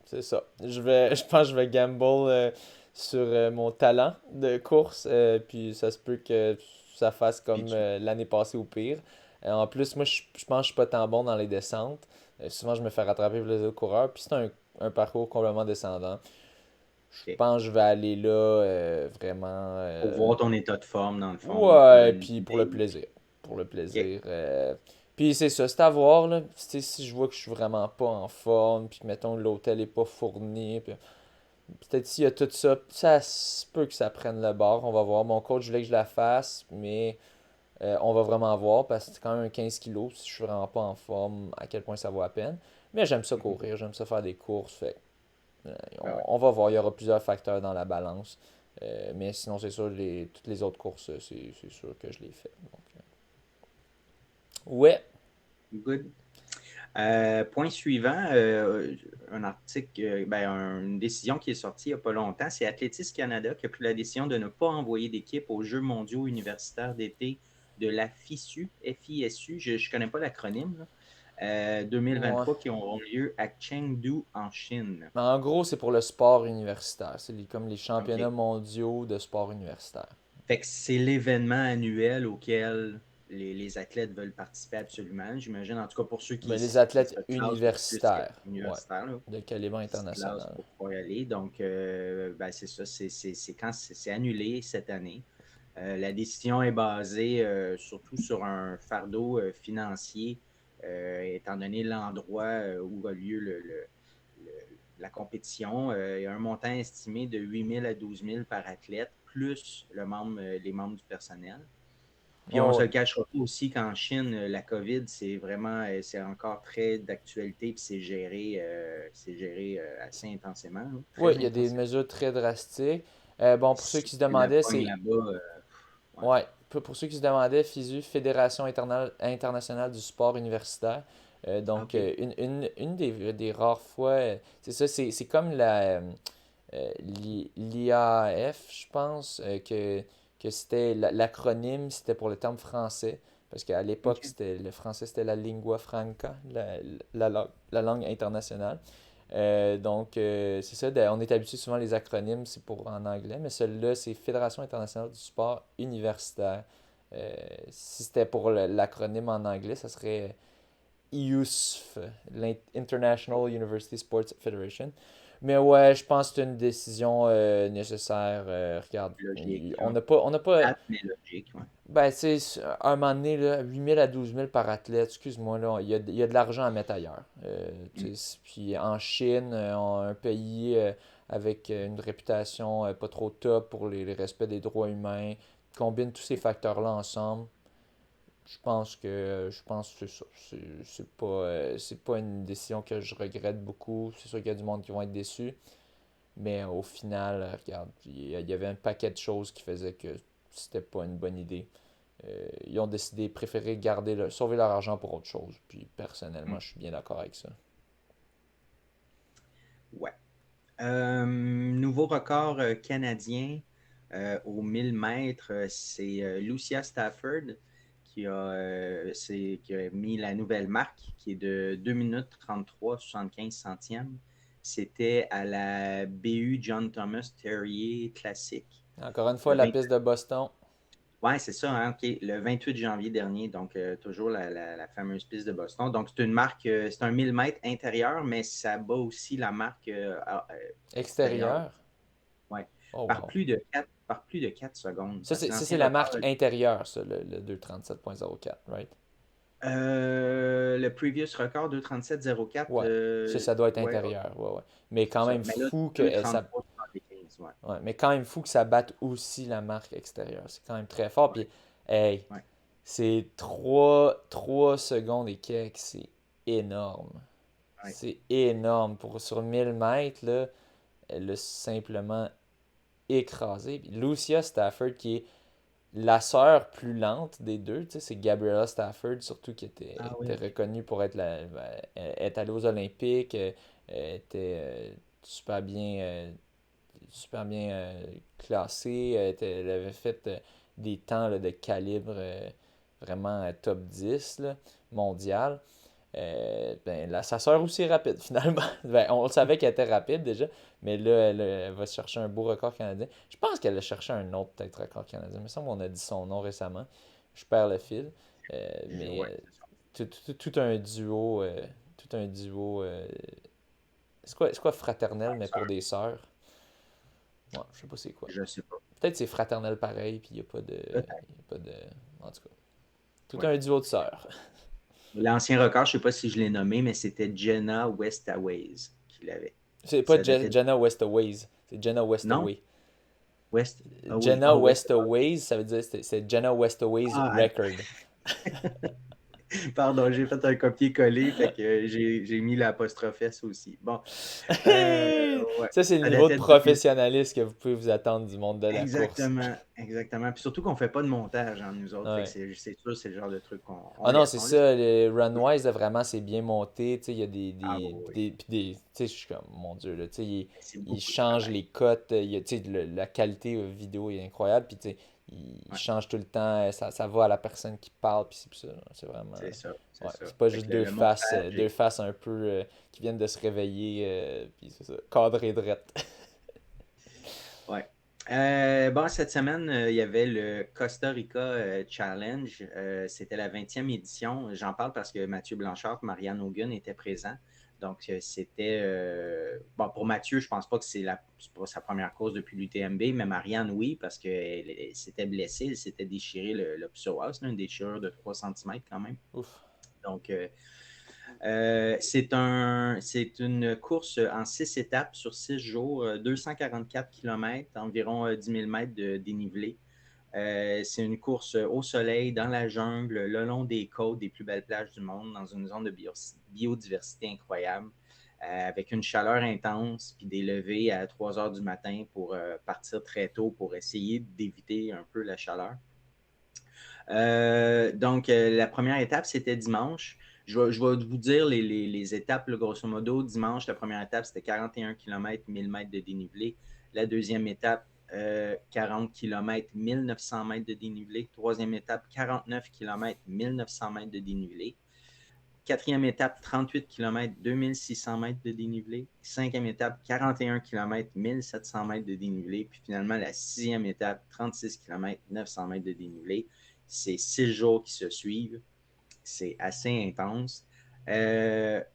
C'est ça. Je pense que je vais gamble sur mon talent de course, puis ça se peut que ça fasse Puis comme l'année passée ou pire. En plus, moi, je pense que je suis pas tant bon dans les descentes. Souvent, je me fais rattraper par les autres coureurs, puis c'est un parcours complètement descendant. Je OK. pense que je vais aller là vraiment. Pour voir ton état de forme, dans le fond, te Ouais, donner puis une pour le idée. plaisir. Pour le OK. plaisir. Puis c'est ça, c'est à voir, là. Tu sais, si je vois que je suis vraiment pas en forme, puis que, mettons, l'hôtel est pas fourni, puis peut-être s'il y a tout ça, ça se peut que ça prenne le bord. On va voir. Mon coach voulait que je la fasse, mais on va vraiment voir, parce que c'est quand même un 15 kilos. Si je suis vraiment pas en forme, à quel point ça vaut la peine. Mais j'aime ça Mhm. courir, j'aime ça faire des courses, fait Ben ouais. on va voir, il y aura plusieurs facteurs dans la balance. Mais sinon, c'est sûr, toutes les autres courses, c'est sûr que je les fais. Donc, ouais, Good. Point suivant, un article, une décision qui est sortie il n'y a pas longtemps, c'est Athlétisme Canada qui a pris la décision de ne pas envoyer d'équipe aux Jeux mondiaux universitaires d'été de la FISU, FISU, je ne connais pas l'acronyme, là, ouais. 2023 qui auront lieu à Chengdu en Chine. Mais en gros, c'est pour le sport universitaire. Comme les championnats OK. mondiaux de sport universitaire. Fait que c'est l'événement annuel auquel les athlètes veulent participer absolument. J'imagine, en tout cas pour ceux Mais les qui athlètes se classent le plus universitaires, ouais, universitaires, là, de calibre qui se classent international. pour pouvoir y aller. Donc, c'est ça, c'est annulé cette année. La décision est basée surtout sur un fardeau financier, étant donné l'endroit où a lieu le- la compétition. Il y a un montant estimé de 8 000 à 12 000 par athlète, plus les membres du personnel. Puis on ne Ouais, se ouais. le cachera pas aussi qu'en Chine, la COVID, c'est vraiment, c'est encore très d'actualité, puis c'est géré assez intensément, là, Oui, très il y a des intensément. mesures très drastiques. Bon, pour ceux Si qui se tu la demandaient, pognes c'est. là-bas, ouais. Ouais, pour ceux qui se demandaient, FISU, Fédération internationale du sport universitaire. Donc, OK. une des rares fois, c'est ça, c'est comme l'IAF, je pense, que c'était l'acronyme, c'était pour le terme français. Parce qu'à l'époque, OK. le français, c'était la lingua franca, la langue internationale. C'est ça, on est habitué souvent les acronymes, c'est pour en anglais, mais celui-là, c'est Fédération internationale du sport universitaire. Si c'était pour l'acronyme en anglais, ça serait IUSF, l'International University Sports Federation. Mais ouais, je pense que c'est une décision nécessaire. Regarde, Logique, on là. n'a pas, on n'a pas, Plate, mais logique, ouais. ben, tu sais, à un moment donné, là, 8 000 à 12 000 par athlète, excuse-moi, là, il y a de l'argent à mettre ailleurs. Mm. Puis en Chine, un pays avec une réputation pas trop top pour les respects des droits humains, combine tous ces facteurs-là ensemble, je pense que c'est ça. C'est pas une décision que je regrette beaucoup. C'est sûr qu'il y a du monde qui vont être déçus. Mais au final, regarde, il y avait un paquet de choses qui faisaient que c'était pas une bonne idée. Ils ont décidé, préféré sauver leur argent pour autre chose. Puis Mm. personnellement, je suis bien d'accord avec ça. Ouais. Nouveau record canadien aux 1000 mètres, c'est Lucia Stafford qui a mis la nouvelle marque qui est de 2 minutes 33 75 centièmes. C'était à la BU John Thomas Terrier Classique. Encore une fois, Le la 20... piste de Boston. Ouais, c'est ça, hein, OK. Le 28 janvier dernier, donc toujours la fameuse piste de Boston. Donc, c'est une marque, c'est un 1000 mètres intérieur, mais ça bat aussi la marque extérieure. Extérieur. Ouais. Oh wow. Par plus de 4 secondes. Ça, Parce que c'est l'ancien la record, marque intérieure, ça, le 237.04, right? le previous record, 2:37,04, Ouais. Ça doit être ouais, intérieur. Ouais, ouais. Mais c'est quand ça. même Mais là, fou ça. 2:33,75, ouais. Ouais, mais quand même fou que ça batte aussi la marque extérieure. C'est quand même très fort. Ouais, Puis, hey, ouais, c'est 3 secondes et quelques. C'est énorme. ouais. C'est énorme. Sur 1000 mètres, là, elle l'a simplement écrasé. Puis Lucia Stafford, qui est la sœur plus lente des deux, tu sais, c'est Gabriella Stafford, surtout qui Ah oui, était ok. reconnue pour être être allée aux Olympiques, était super bien classée. Elle avait fait des temps là, de calibre vraiment top 10 là, mondial. Sa sœur aussi est rapide, finalement. On le savait qu'elle était rapide déjà, mais là, elle va chercher un beau record canadien. Je pense qu'elle a cherché un autre, peut-être, record canadien. Il me semble qu'on a dit son nom récemment. Je perds le fil. Mais Ouais, c'est ça. tout un duo. Tout un duo. C'est quoi fraternel, Ouais, mais ça, pour des sœurs? Ouais, je sais pas c'est quoi. je sais pas. Peut-être c'est fraternel pareil, puis il n'y a pas de. Peut-être. Y a pas de. En tout cas. Tout Ouais. un duo de sœurs. L'ancien record, je sais pas si je l'ai nommé, mais c'était Jenna Westaways qui l'avait. C'est pas Ça datait de... Jenna Westaways. C'est Jenna Non? Westaway. West... Ah oui. Jenna Ah, West... Westaways, ça veut dire c'est Jenna Westaway's Ah, record. pardon, j'ai fait un copier-coller, fait que j'ai mis l'apostrophe S aussi. Bon, ouais, Ça, c'est le ça niveau de datait de 2000. professionnalisme que vous pouvez vous attendre du monde de la course. Exactement, exactement. Puis surtout qu'on fait pas de montage entre nous autres, fait que Ouais. c'est sûr, c'est le genre de truc qu'on Ah non, c'est on laisse. ça, le Runwise, là, vraiment, c'est bien monté. Tu sais, il y a Ah oui, oui. tu sais, je suis comme, mon Dieu, là, tu sais, C'est il beaucoup de change travail. les cotes, tu sais, la qualité vidéo est incroyable, puis tu sais, il Ouais, change tout le temps, ça va à la personne qui parle, puis c'est ça, là, c'est vraiment, c'est ça, c'est ouais, ça. c'est pas Fait juste que le deux montage. faces un peu qui viennent de se réveiller, puis c'est ça, cadré drette. Ouais. Bon, cette semaine, il y avait le Costa Rica Challenge. C'était la 20e édition. J'en parle parce que Mathieu Blanchard et Marianne Hogan étaient présents. Donc, c'était. Bon, pour Mathieu, je pense pas que c'est pas sa première course depuis l'UTMB, mais Marianne, oui, parce qu'elle s'était blessée. Elle s'était déchiré le psoas, une déchirure de 3 cm quand même. Ouf. Donc, c'est une course en 6 étapes sur 6 jours, 244 km, environ 10 000 mètres de dénivelé. C'est une course au soleil, dans la jungle, le long des côtes des plus belles plages du monde, dans une zone de biodiversité incroyable, avec une chaleur intense, puis des levées à 3 heures du matin pour partir très tôt pour essayer d'éviter un peu la chaleur. Donc, la première étape, c'était dimanche. Je vais vous dire les étapes, là, grosso modo. Dimanche, la première étape, c'était 41 km, 1000 mètres de dénivelé. La deuxième étape, 40 km, 1900 mètres de dénivelé. Troisième étape, 49 km, 1900 mètres de dénivelé. Quatrième étape, 38 km, 2600 mètres de dénivelé. Cinquième étape, 41 km, 1700 mètres de dénivelé. Puis finalement, la sixième étape, 36 km, 900 mètres de dénivelé. C'est 6 jours qui se suivent. C'est assez intense.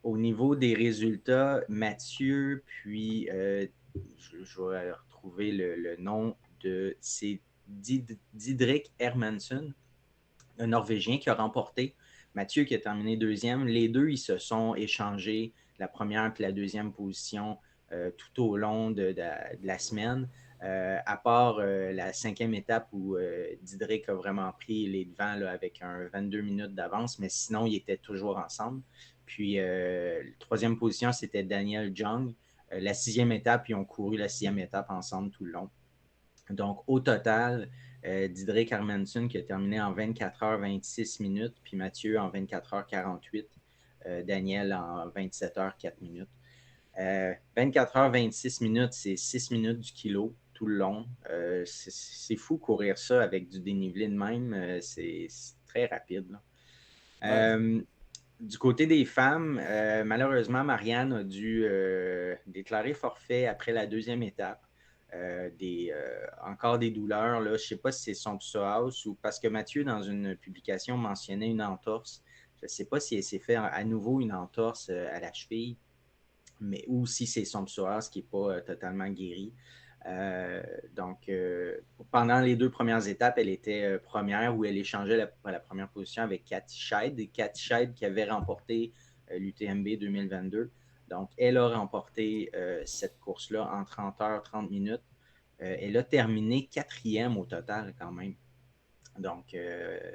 Au niveau des résultats, Mathieu, puis je vais retrouver le nom c'est Didrik Hermansen, un Norvégien qui a remporté. Mathieu qui a terminé deuxième. Les deux, ils se sont échangés la première et la deuxième position tout au long de la semaine. À part la cinquième étape où Didrik a vraiment pris les devants là, avec un 22 minutes d'avance, mais sinon, ils étaient toujours ensemble. Puis, la troisième position, c'était Daniel Jung. La sixième étape, ils ont couru la sixième étape ensemble tout le long. Donc, au total, Didrik Hermansen qui a terminé en 24h26 puis Mathieu en 24h48, Daniel en 27h04. 24h26, c'est 6 minutes du kilo tout le long. C'est fou courir ça avec du dénivelé de même. C'est très rapide. Du côté des femmes, malheureusement, Marianne a dû déclarer forfait après la deuxième étape. Encore des douleurs. Là. Je ne sais pas si c'est son psoas ou parce que Mathieu, dans une publication, mentionnait une entorse. Je ne sais pas si elle s'est fait à nouveau une entorse à la cheville, mais ou si c'est son psoas qui n'est pas totalement guéri. Donc, pendant les 2 premières étapes, elle était première où elle échangeait la première position avec Cathy Scheid. Cathy Scheid qui avait remporté l'UTMB 2022. Donc, elle a remporté cette course-là en 30 h 30 minutes. Elle a terminé 4e au total quand même. Donc,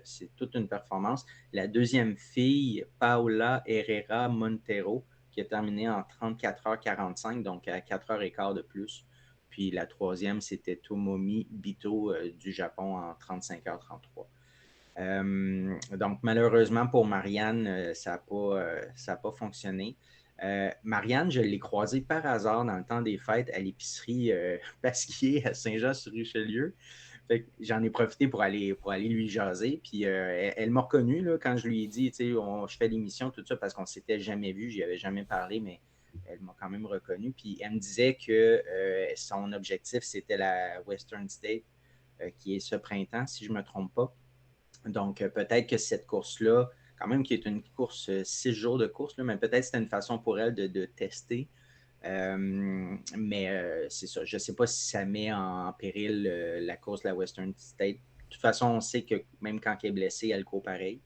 c'est toute une performance. La deuxième fille, Paula Herrera Montero, qui a terminé en 34 h 45, donc à 4 h 15 de plus. Puis la troisième, c'était Tomomi Bito du Japon en 35 h 33. Donc, malheureusement pour Marianne, ça n'a pas fonctionné. Marianne, je l'ai croisée par hasard dans le temps des fêtes à l'épicerie Pasquier à Saint-Jean-sur-Richelieu. J'en ai profité pour aller lui jaser. Puis elle m'a reconnu là, quand je lui ai dit, je fais l'émission, tout ça, parce qu'on ne s'était jamais vu, je n'y avais jamais parlé, mais elle m'a quand même reconnu. Puis elle me disait que son objectif, c'était la Western State, qui est ce printemps, si je ne me trompe pas. Donc, peut-être que cette course-là, quand même qui est une course, 6 jours de course, là, mais peut-être c'était une façon pour elle de tester. Mais c'est ça. Je ne sais pas si ça met en péril la course de la Western State. De toute façon, on sait que même quand elle est blessée, elle court pareil.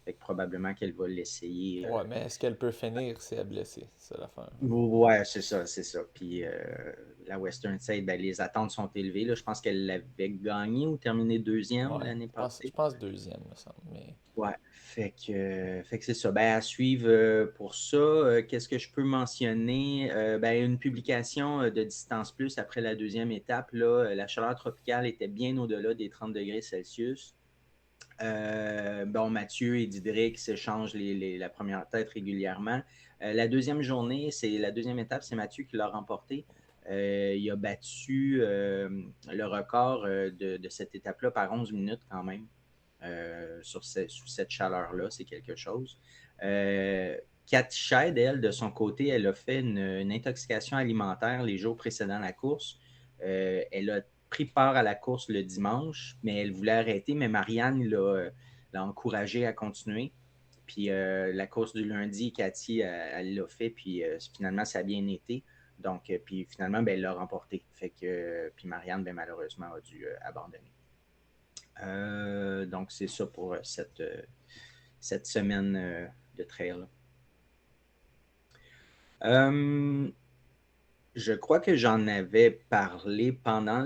Fait que probablement qu'elle va l'essayer. Ouais, mais est-ce qu'elle peut finir si elle est blessée? C'est l'affaire. Ouais, c'est ça, c'est ça. Puis la Western State, ben, les attentes sont élevées. Là. Je pense qu'elle l'avait gagné ou terminé deuxième Ouais, l'année je passée. pense deuxième, me semble. Mais... Ouais, fait que c'est ça. Ben, à suivre pour ça, qu'est-ce que je peux mentionner? Ben, une publication de Distance Plus après la deuxième étape, là, la chaleur tropicale était bien au-delà des 30 degrés Celsius. Bon, Mathieu et Didrik s'échangent la première tête régulièrement. La deuxième journée, la deuxième étape, c'est Mathieu qui l'a remporté. Il a battu le record de cette étape-là par 11 minutes quand même. Sous cette chaleur-là, c'est quelque chose. Cathy Scheid, elle, de son côté, elle a fait une intoxication alimentaire les jours précédant la course. Elle a pris part à la course le dimanche, mais elle voulait arrêter, mais Marianne l'a encouragée à continuer. Puis la course du lundi, Cathy, elle l'a fait, puis finalement, ça a bien été. Donc, puis finalement, ben, elle l'a remporté. Fait que, puis Marianne, ben, malheureusement, a dû abandonner. Donc, c'est ça pour cette semaine de trail. Je crois que j'en avais parlé pendant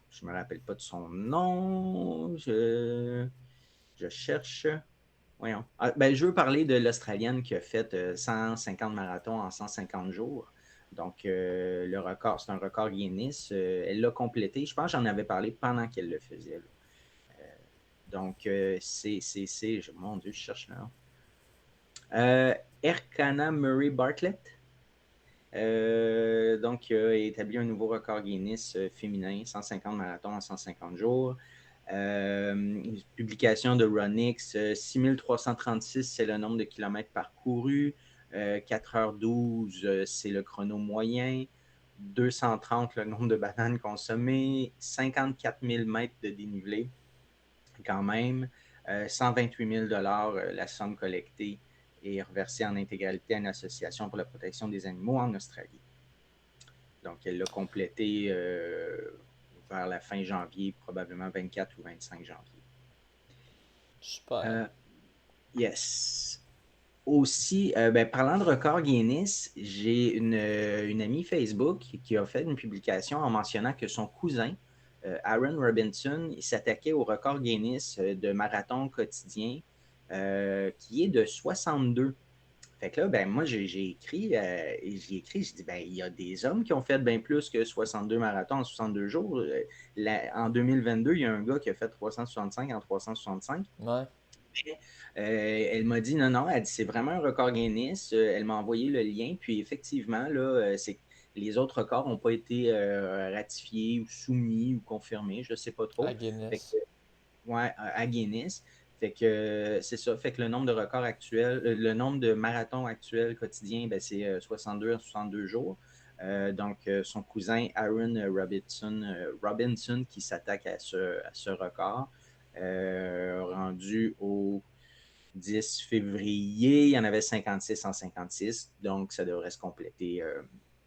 je me rappelle pas de son nom. Je cherche. Voyons. Ben, je veux parler de l'Australienne qui a fait 150 marathons en 150 jours. Donc, le record, c'est un record Guinness. Elle l'a complété. Je pense que j'en avais parlé pendant qu'elle le faisait. Donc, mon Dieu, je cherche là. Erkana Murray Bartlett. Donc, il a établi un nouveau record Guinness féminin, 150 marathons en 150 jours. Publication de Runix, 6336, c'est le nombre de kilomètres parcourus. 4h12, c'est le chrono moyen. 230, le nombre de bananes consommées. 54 000 mètres de dénivelé, quand même. 128 000 $, la somme collectée et reversée en intégralité à une association pour la protection des animaux en Australie. Donc, elle l'a complété vers la fin janvier, probablement 24 ou 25 janvier. Super. Yes. Aussi, parlant de record Guinness, j'ai une amie Facebook qui a fait une publication en mentionnant que son cousin, Aaron Robinson, il s'attaquait au record Guinness de marathon quotidien qui est de 62. Fait que là, moi, j'ai écrit, j'ai dit, il y a des hommes qui ont fait bien plus que 62 marathons en 62 jours. En 2022, il y a un gars qui a fait 365 en 365. Ouais. Elle m'a dit non, elle dit c'est vraiment un record Guinness. Elle m'a envoyé le lien, puis effectivement, là, les autres records n'ont pas été ratifiés ou soumis ou confirmés, je ne sais pas trop. À Guinness. À Guinness. Fait que c'est ça. Fait que le nombre de records actuels, le nombre de marathons actuels quotidiens, c'est 62 à 62 jours. Donc, son cousin Aaron Robinson qui s'attaque à ce record. Rendu au 10 février, il y en avait 56 en 56. Donc, ça devrait se compléter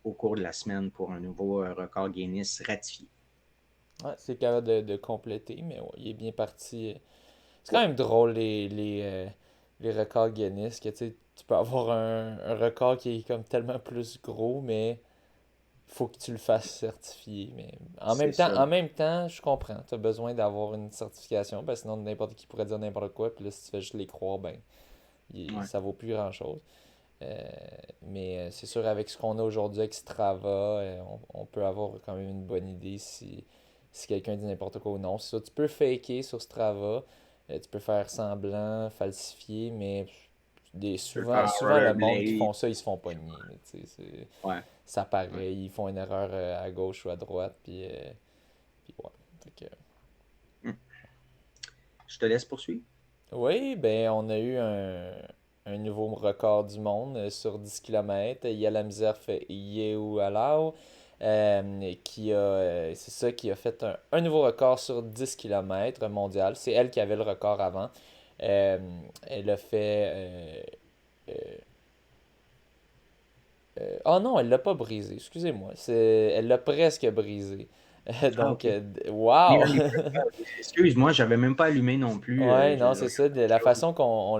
au cours de la semaine pour un nouveau record Guinness ratifié. Ouais, c'est capable de compléter, mais ouais, il est bien parti. C'est quand même drôle les records Guinness, que tu peux avoir un record qui est comme tellement plus gros, mais faut que tu le fasses certifier. Mais en même temps, je comprends. Tu as besoin d'avoir une certification, parce que sinon n'importe qui pourrait dire n'importe quoi, puis là si tu fais juste les croire, ça vaut plus grand chose. Mais c'est sûr, avec ce qu'on a aujourd'hui avec Strava, on peut avoir quand même une bonne idée si quelqu'un dit n'importe quoi ou non. C'est ça, tu peux faker sur Strava. Tu peux faire semblant, falsifier, mais souvent le monde qui font ça, ils se font pogner. Ça paraît, ils font une erreur à gauche ou à droite, puis ouais. Fait que... Je te laisse poursuivre. Oui, on a eu un nouveau record du monde sur 10 km. Yalamzerf Yehualau, qui a fait un nouveau record sur 10 km mondial. C'est elle qui avait le record avant. Elle a fait... oh non, elle l'a pas brisé, excusez-moi. Elle l'a presque brisé. Donc, wow! Excuse-moi, j'avais même pas allumé non plus. Ouais, non, c'est ça. De la façon qu'on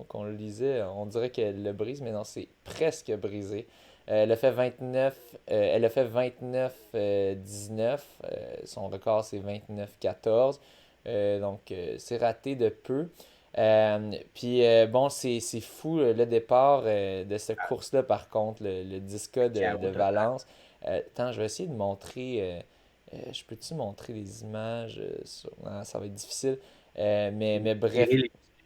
qu'on le lisait, on dirait qu'elle le brise, mais non, c'est presque brisé. Elle a fait 29, 19. Son record, c'est 29-14. Donc, c'est raté de peu. Puis, c'est fou le départ de cette course-là, par contre, le 10K de Valence. Attends, je vais essayer de montrer. Je peux-tu montrer les images non, ça va être difficile. Mais bref.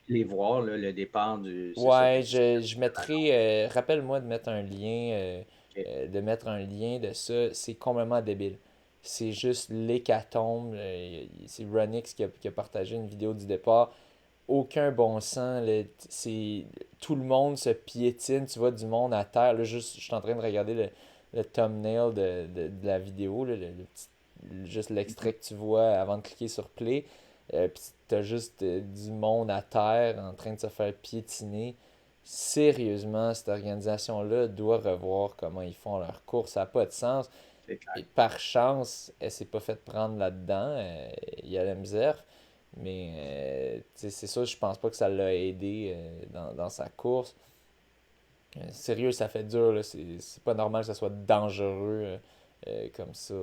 Les voir, là, le départ du. Ouais, je mettrai. Rappelle-moi de mettre un lien. De mettre un lien de ça. C'est complètement débile. C'est juste l'hécatombe. C'est Runix qui a partagé une vidéo du départ. Aucun bon sens. Tout le monde se piétine. Tu vois du monde à terre. Là, je suis en train de regarder le thumbnail de la vidéo. Là, juste l'extrait que tu vois avant de cliquer sur play. Puis t'as juste du monde à terre en train de se faire piétiner. Sérieusement, cette organisation-là doit revoir comment ils font leur course. Ça n'a pas de sens. Et par chance, elle s'est pas fait prendre là-dedans. Il y a l'MZERF. Mais c'est ça, je pense pas que ça l'a aidé dans sa course. Sérieux, ça fait dur. Là. C'est pas normal que ça soit dangereux comme ça,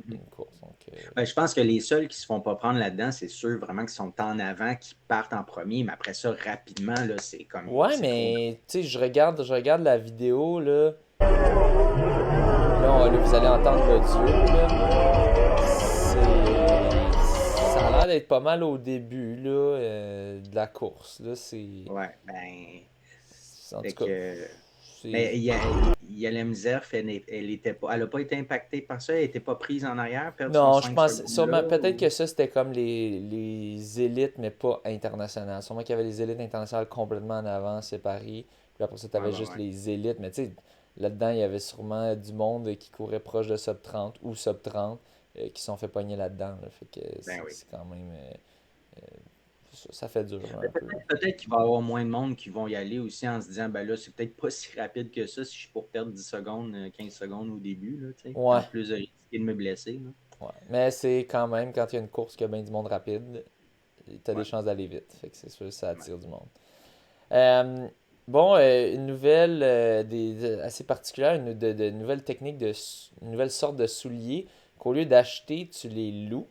une course. Donc, je pense que les seuls qui se font pas prendre là-dedans, c'est ceux vraiment qui sont en avant, qui partent en premier, mais après ça, rapidement, là, c'est comme... Ouais, mais tu sais, je regarde la vidéo, là. Là, vous allez entendre l'audio, là. Ça a l'air d'être pas mal au début là, de la course. Là, Ouais, ben. en Fait tout cas, que. c'est. Mais Yalem Zerf, elle a pas été impactée par ça, elle n'était pas prise en arrière, perdre son Non, je 5 pense secondes sûrement là, peut-être ou... que ça c'était comme les élites, mais pas internationales. Sûrement qu'il y avait les élites internationales complètement en avant, séparées. Puis après ça, tu Ouais, avais ouais, juste ouais. les élites. Mais tu sais, là-dedans, il y avait sûrement du monde qui courait proche de sub 30 ou sub 30 qui se sont fait pogner là-dedans. Là. Fait que Ben c'est oui. c'est quand même. Ça fait dur un peu. Peut-être qu'il va y avoir moins de monde qui vont y aller aussi en se disant, ben là, c'est peut-être pas si rapide que ça si je suis pour perdre 10 secondes, 15 secondes au début, là, tu sais. En Ouais, plus de risquer de me blesser, là. ouais. Mais c'est quand même, quand il y a une course qui a bien du monde rapide, tu as des Ouais, chances d'aller vite. Fait que c'est sûr, ça ouais. attire du monde. Euh, bon, une nouvelle assez particulière, une nouvelle technique, une nouvelle sorte de souliers qu'au lieu d'acheter, tu les loues.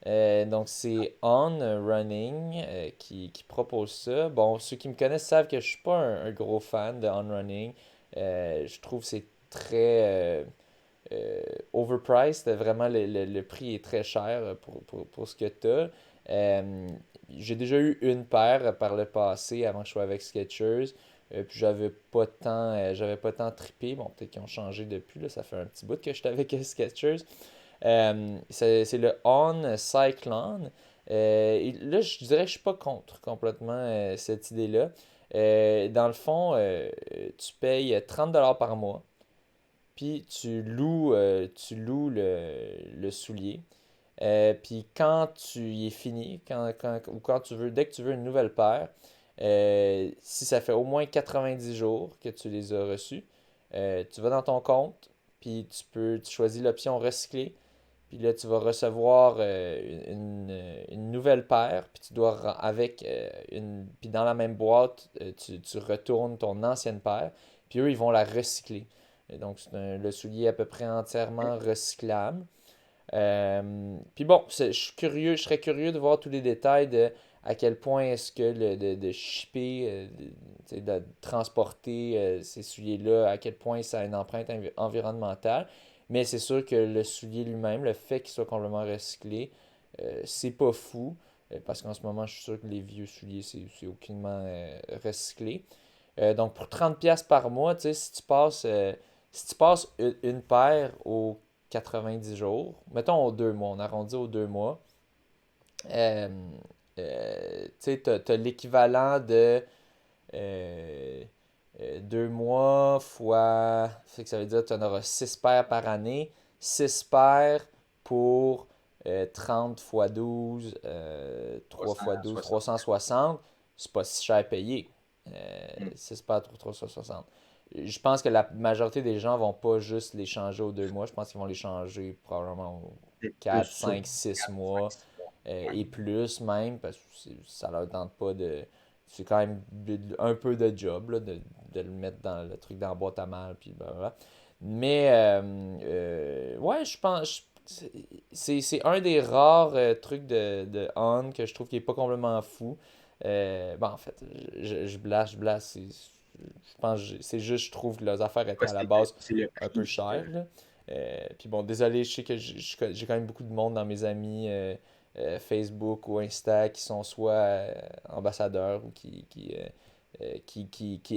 Donc c'est On Running qui propose ça. Bon, ceux qui me connaissent savent que je suis pas un gros fan de On Running. Je trouve que c'est très euh, overpriced. Vraiment, le prix est très cher pour ce que tu as. J'ai déjà eu une paire par le passé avant que je sois avec Skechers. Puis j'avais pas tant trippé. Bon, peut-être qu'ils ont changé depuis. Là, ça fait un petit bout que je suis avec Skechers. C'est le On Cyclone. Et là, je dirais que je suis pas contre complètement cette idée-là. Dans le fond, tu payes 30$ par mois, puis tu loues le soulier. Puis quand tu y es fini, ou quand tu veux, dès que tu veux une nouvelle paire, si ça fait au moins 90 jours que tu les as reçus, tu vas dans ton compte, puis tu choisis l'option recycler. Puis là, tu vas recevoir une nouvelle paire, puis tu dois avec puis dans la même boîte, tu retournes ton ancienne paire, puis eux, ils vont la recycler. Et donc, le soulier est à peu près entièrement recyclable. Puis bon, je serais curieux de voir tous les détails de à quel point est-ce que de shipper, de transporter ces souliers-là, à quel point ça a une empreinte environnementale. Mais c'est sûr que le soulier lui-même, le fait qu'il soit complètement recyclé, c'est pas fou. Parce qu'en ce moment, je suis sûr que les vieux souliers, c'est aucunement recyclé. Donc pour 30$ par mois, tu sais, si tu passes une paire aux 90 jours, mettons aux 2 mois, on arrondit aux 2 mois, euh, tu sais, t'as l'équivalent de 2 mois fois, ça veut dire que tu en auras 6 paires par année, 6 paires pour 30 fois 12, 3 fois 12, 360. 360, c'est pas si cher à payer. Hmm. 6 paires pour 360. Je pense que la majorité des gens vont pas juste les changer aux 2 mois, je pense qu'ils vont les changer probablement aux C'est plus 4, sur 5, 6 4, 5, mois 6 mois. Ouais. et plus même, parce que ça leur tente pas de. C'est quand même un peu de job là, de le mettre dans le truc dans la boîte à mal, puis blablabla. Mais, ouais, je pense. C'est un des rares trucs de On que je trouve qui est pas complètement fou. Bon, en fait, je blasse. Je pense c'est juste, je trouve que leurs affaires étaient Ouais, à la base c'est le un peu prix. chères, là. Puis bon, désolé, je sais que j'ai quand même beaucoup de monde dans mes amis Facebook ou Insta qui sont soit ambassadeurs ou qui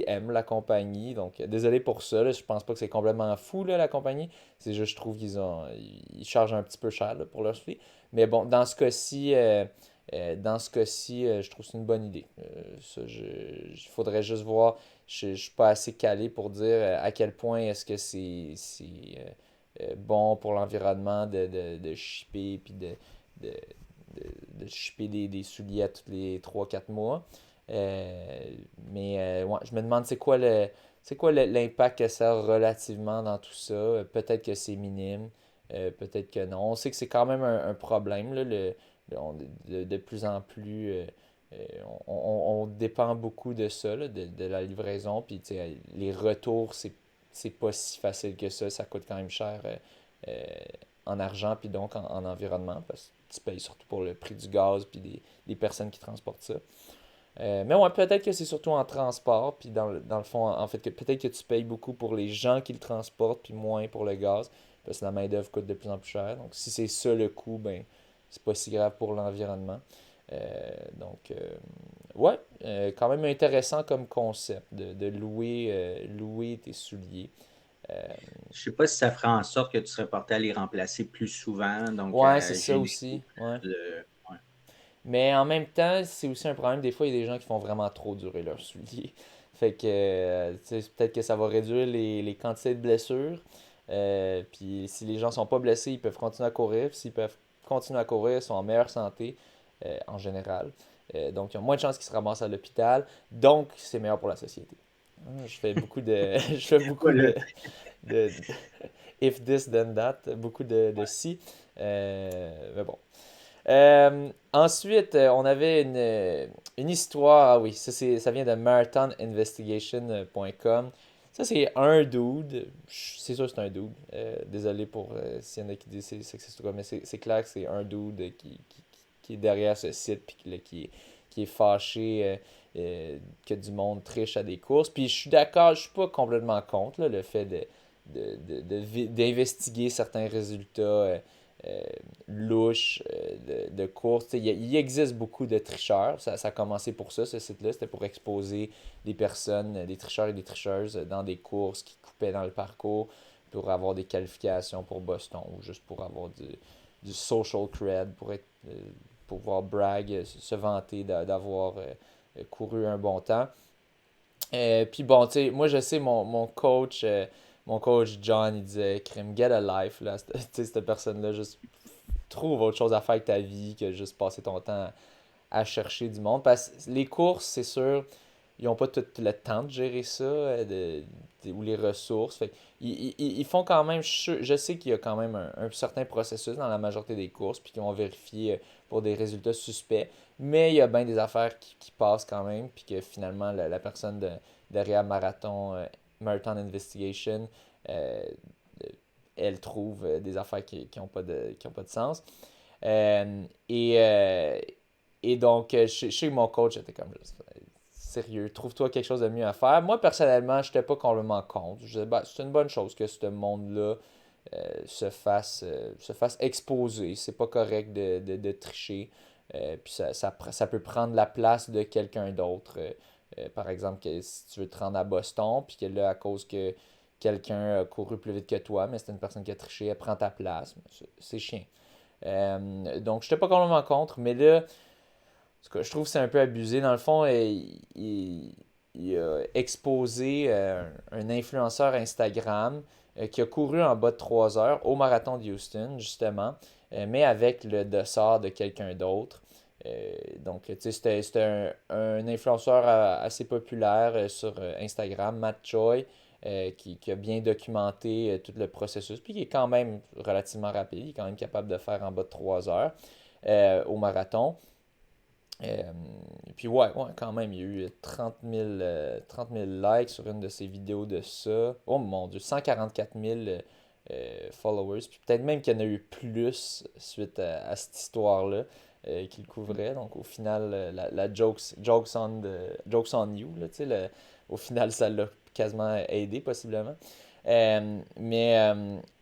aiment la compagnie. Donc, désolé pour ça. Là, je pense pas que c'est complètement fou, là, la compagnie. C'est juste, je trouve ils chargent un petit peu cher là, pour leur suite. Mais bon, dans ce cas-ci, je trouve que c'est une bonne idée. Il faudrait juste voir. Je suis pas assez calé pour dire à quel point est-ce que bon pour l'environnement de shipper puis de, de shipper des souliers à tous les 3 4 mois. Mais ouais, je me demande c'est quoi l'impact que ça a relativement dans tout ça. Peut-être que c'est minime, peut-être que non. On sait que c'est quand même un problème, là, de plus en plus. On dépend beaucoup de ça, là, de la livraison. Puis les retours, c'est pas si facile que ça coûte quand même cher euh, en argent, puis donc en environnement, parce que tu payes surtout pour le prix du gaz, puis des personnes qui transportent ça. Mais ouais, peut-être que c'est surtout en transport, puis dans le fond, en fait, que peut-être que tu payes beaucoup pour les gens qui le transportent, puis moins pour le gaz, parce que la main-d'œuvre coûte de plus en plus cher. Donc, si c'est ça le coût, ben, c'est pas si grave pour l'environnement. Donc, ouais, quand même intéressant comme concept de louer tes souliers. Euh, Je sais pas si ça ferait en sorte que tu serais porté à les remplacer plus souvent, donc ouais, c'est à ça générer aussi. Ouais. ouais. Mais en même temps, c'est aussi un problème. Des fois, il y a des gens qui font vraiment trop durer leurs souliers. Fait que, tu sais, peut-être que ça va réduire les quantités de blessures. Puis si les gens sont pas blessés, ils peuvent continuer à courir. Puis s'ils peuvent continuer à courir, ils sont en meilleure santé en général. Donc, ils ont moins de chances qu'ils se ramassent à l'hôpital. Donc, c'est meilleur pour la société. Je fais beaucoup de, je fais beaucoup Voilà. de if this then that, beaucoup de si. Mais bon. Ensuite, on avait une histoire. Ah oui, ça vient de marathoninvestigation.com. Ça, c'est un dude. C'est sûr que c'est un dude. Désolé pour s'il y en a qui disent c'est sexiste ou quoi, mais c'est clair que c'est un dude qui est derrière ce site puis qui est fâché que du monde triche à des courses. Puis je suis d'accord, je suis pas complètement contre là, le fait d'investiguer certains résultats. Euh, louches de courses. Il existe beaucoup de tricheurs. Ça a commencé pour ça, ce site-là. C'était pour exposer des personnes, des tricheurs et des tricheuses dans des courses qui coupaient dans le parcours pour avoir des qualifications pour Boston ou juste pour avoir du social cred, pour pouvoir brag, se vanter d'avoir couru un bon temps. Puis bon, tu sais, moi je sais, mon coach John, il disait, crime, get a life, là. Tu sais, cette personne-là, juste trouve autre chose à faire avec ta vie que juste passer ton temps à chercher du monde. Parce que les courses, c'est sûr, ils n'ont pas tout le temps de gérer ça ou les ressources. Fait, ils font quand même, je sais qu'il y a quand même un certain processus dans la majorité des courses, puis qu'ils vont vérifier pour des résultats suspects. Mais il y a bien des affaires qui passent quand même, puis que finalement, la personne derrière Marathon Investigation, euh, elle trouve des affaires qui ont pas qui ont pas de sens. Euh, et, euh, et donc, je sais que mon coach était comme, sérieux, trouve-toi quelque chose de mieux à faire. Moi, personnellement, je n'étais pas complètement contre. Je disais, bah, c'est une bonne chose que ce monde-là se fasse exposer. C'est pas correct de tricher. Puis ça peut prendre la place de quelqu'un d'autre. Par exemple, si tu veux te rendre à Boston, puis que là, à cause que quelqu'un a couru plus vite que toi, mais c'est une personne qui a triché, elle prend ta place. C'est chiant. Donc, je n'étais pas complètement contre, mais là, je trouve que c'est un peu abusé. Dans le fond, il a exposé un influenceur Instagram qui a couru en bas de 3 heures au marathon de Houston, justement, mais avec le dossard de quelqu'un d'autre. Donc, tu sais, c'était un influenceur assez populaire sur Instagram, Matt Choi, qui a bien documenté tout le processus, puis qui est quand même relativement rapide, il est quand même capable de faire en bas de 3 heures au marathon. Euh, puis ouais, quand même, il y a eu 30 000 likes sur une de ses vidéos de ça. Oh mon Dieu, 144 000 followers. Puis peut-être même qu'il y en a eu plus suite à cette histoire-là qu'il couvrait. Donc au final, la jokes on you, là, tu sais, au final, ça l'a quasiment aidé possiblement. Mais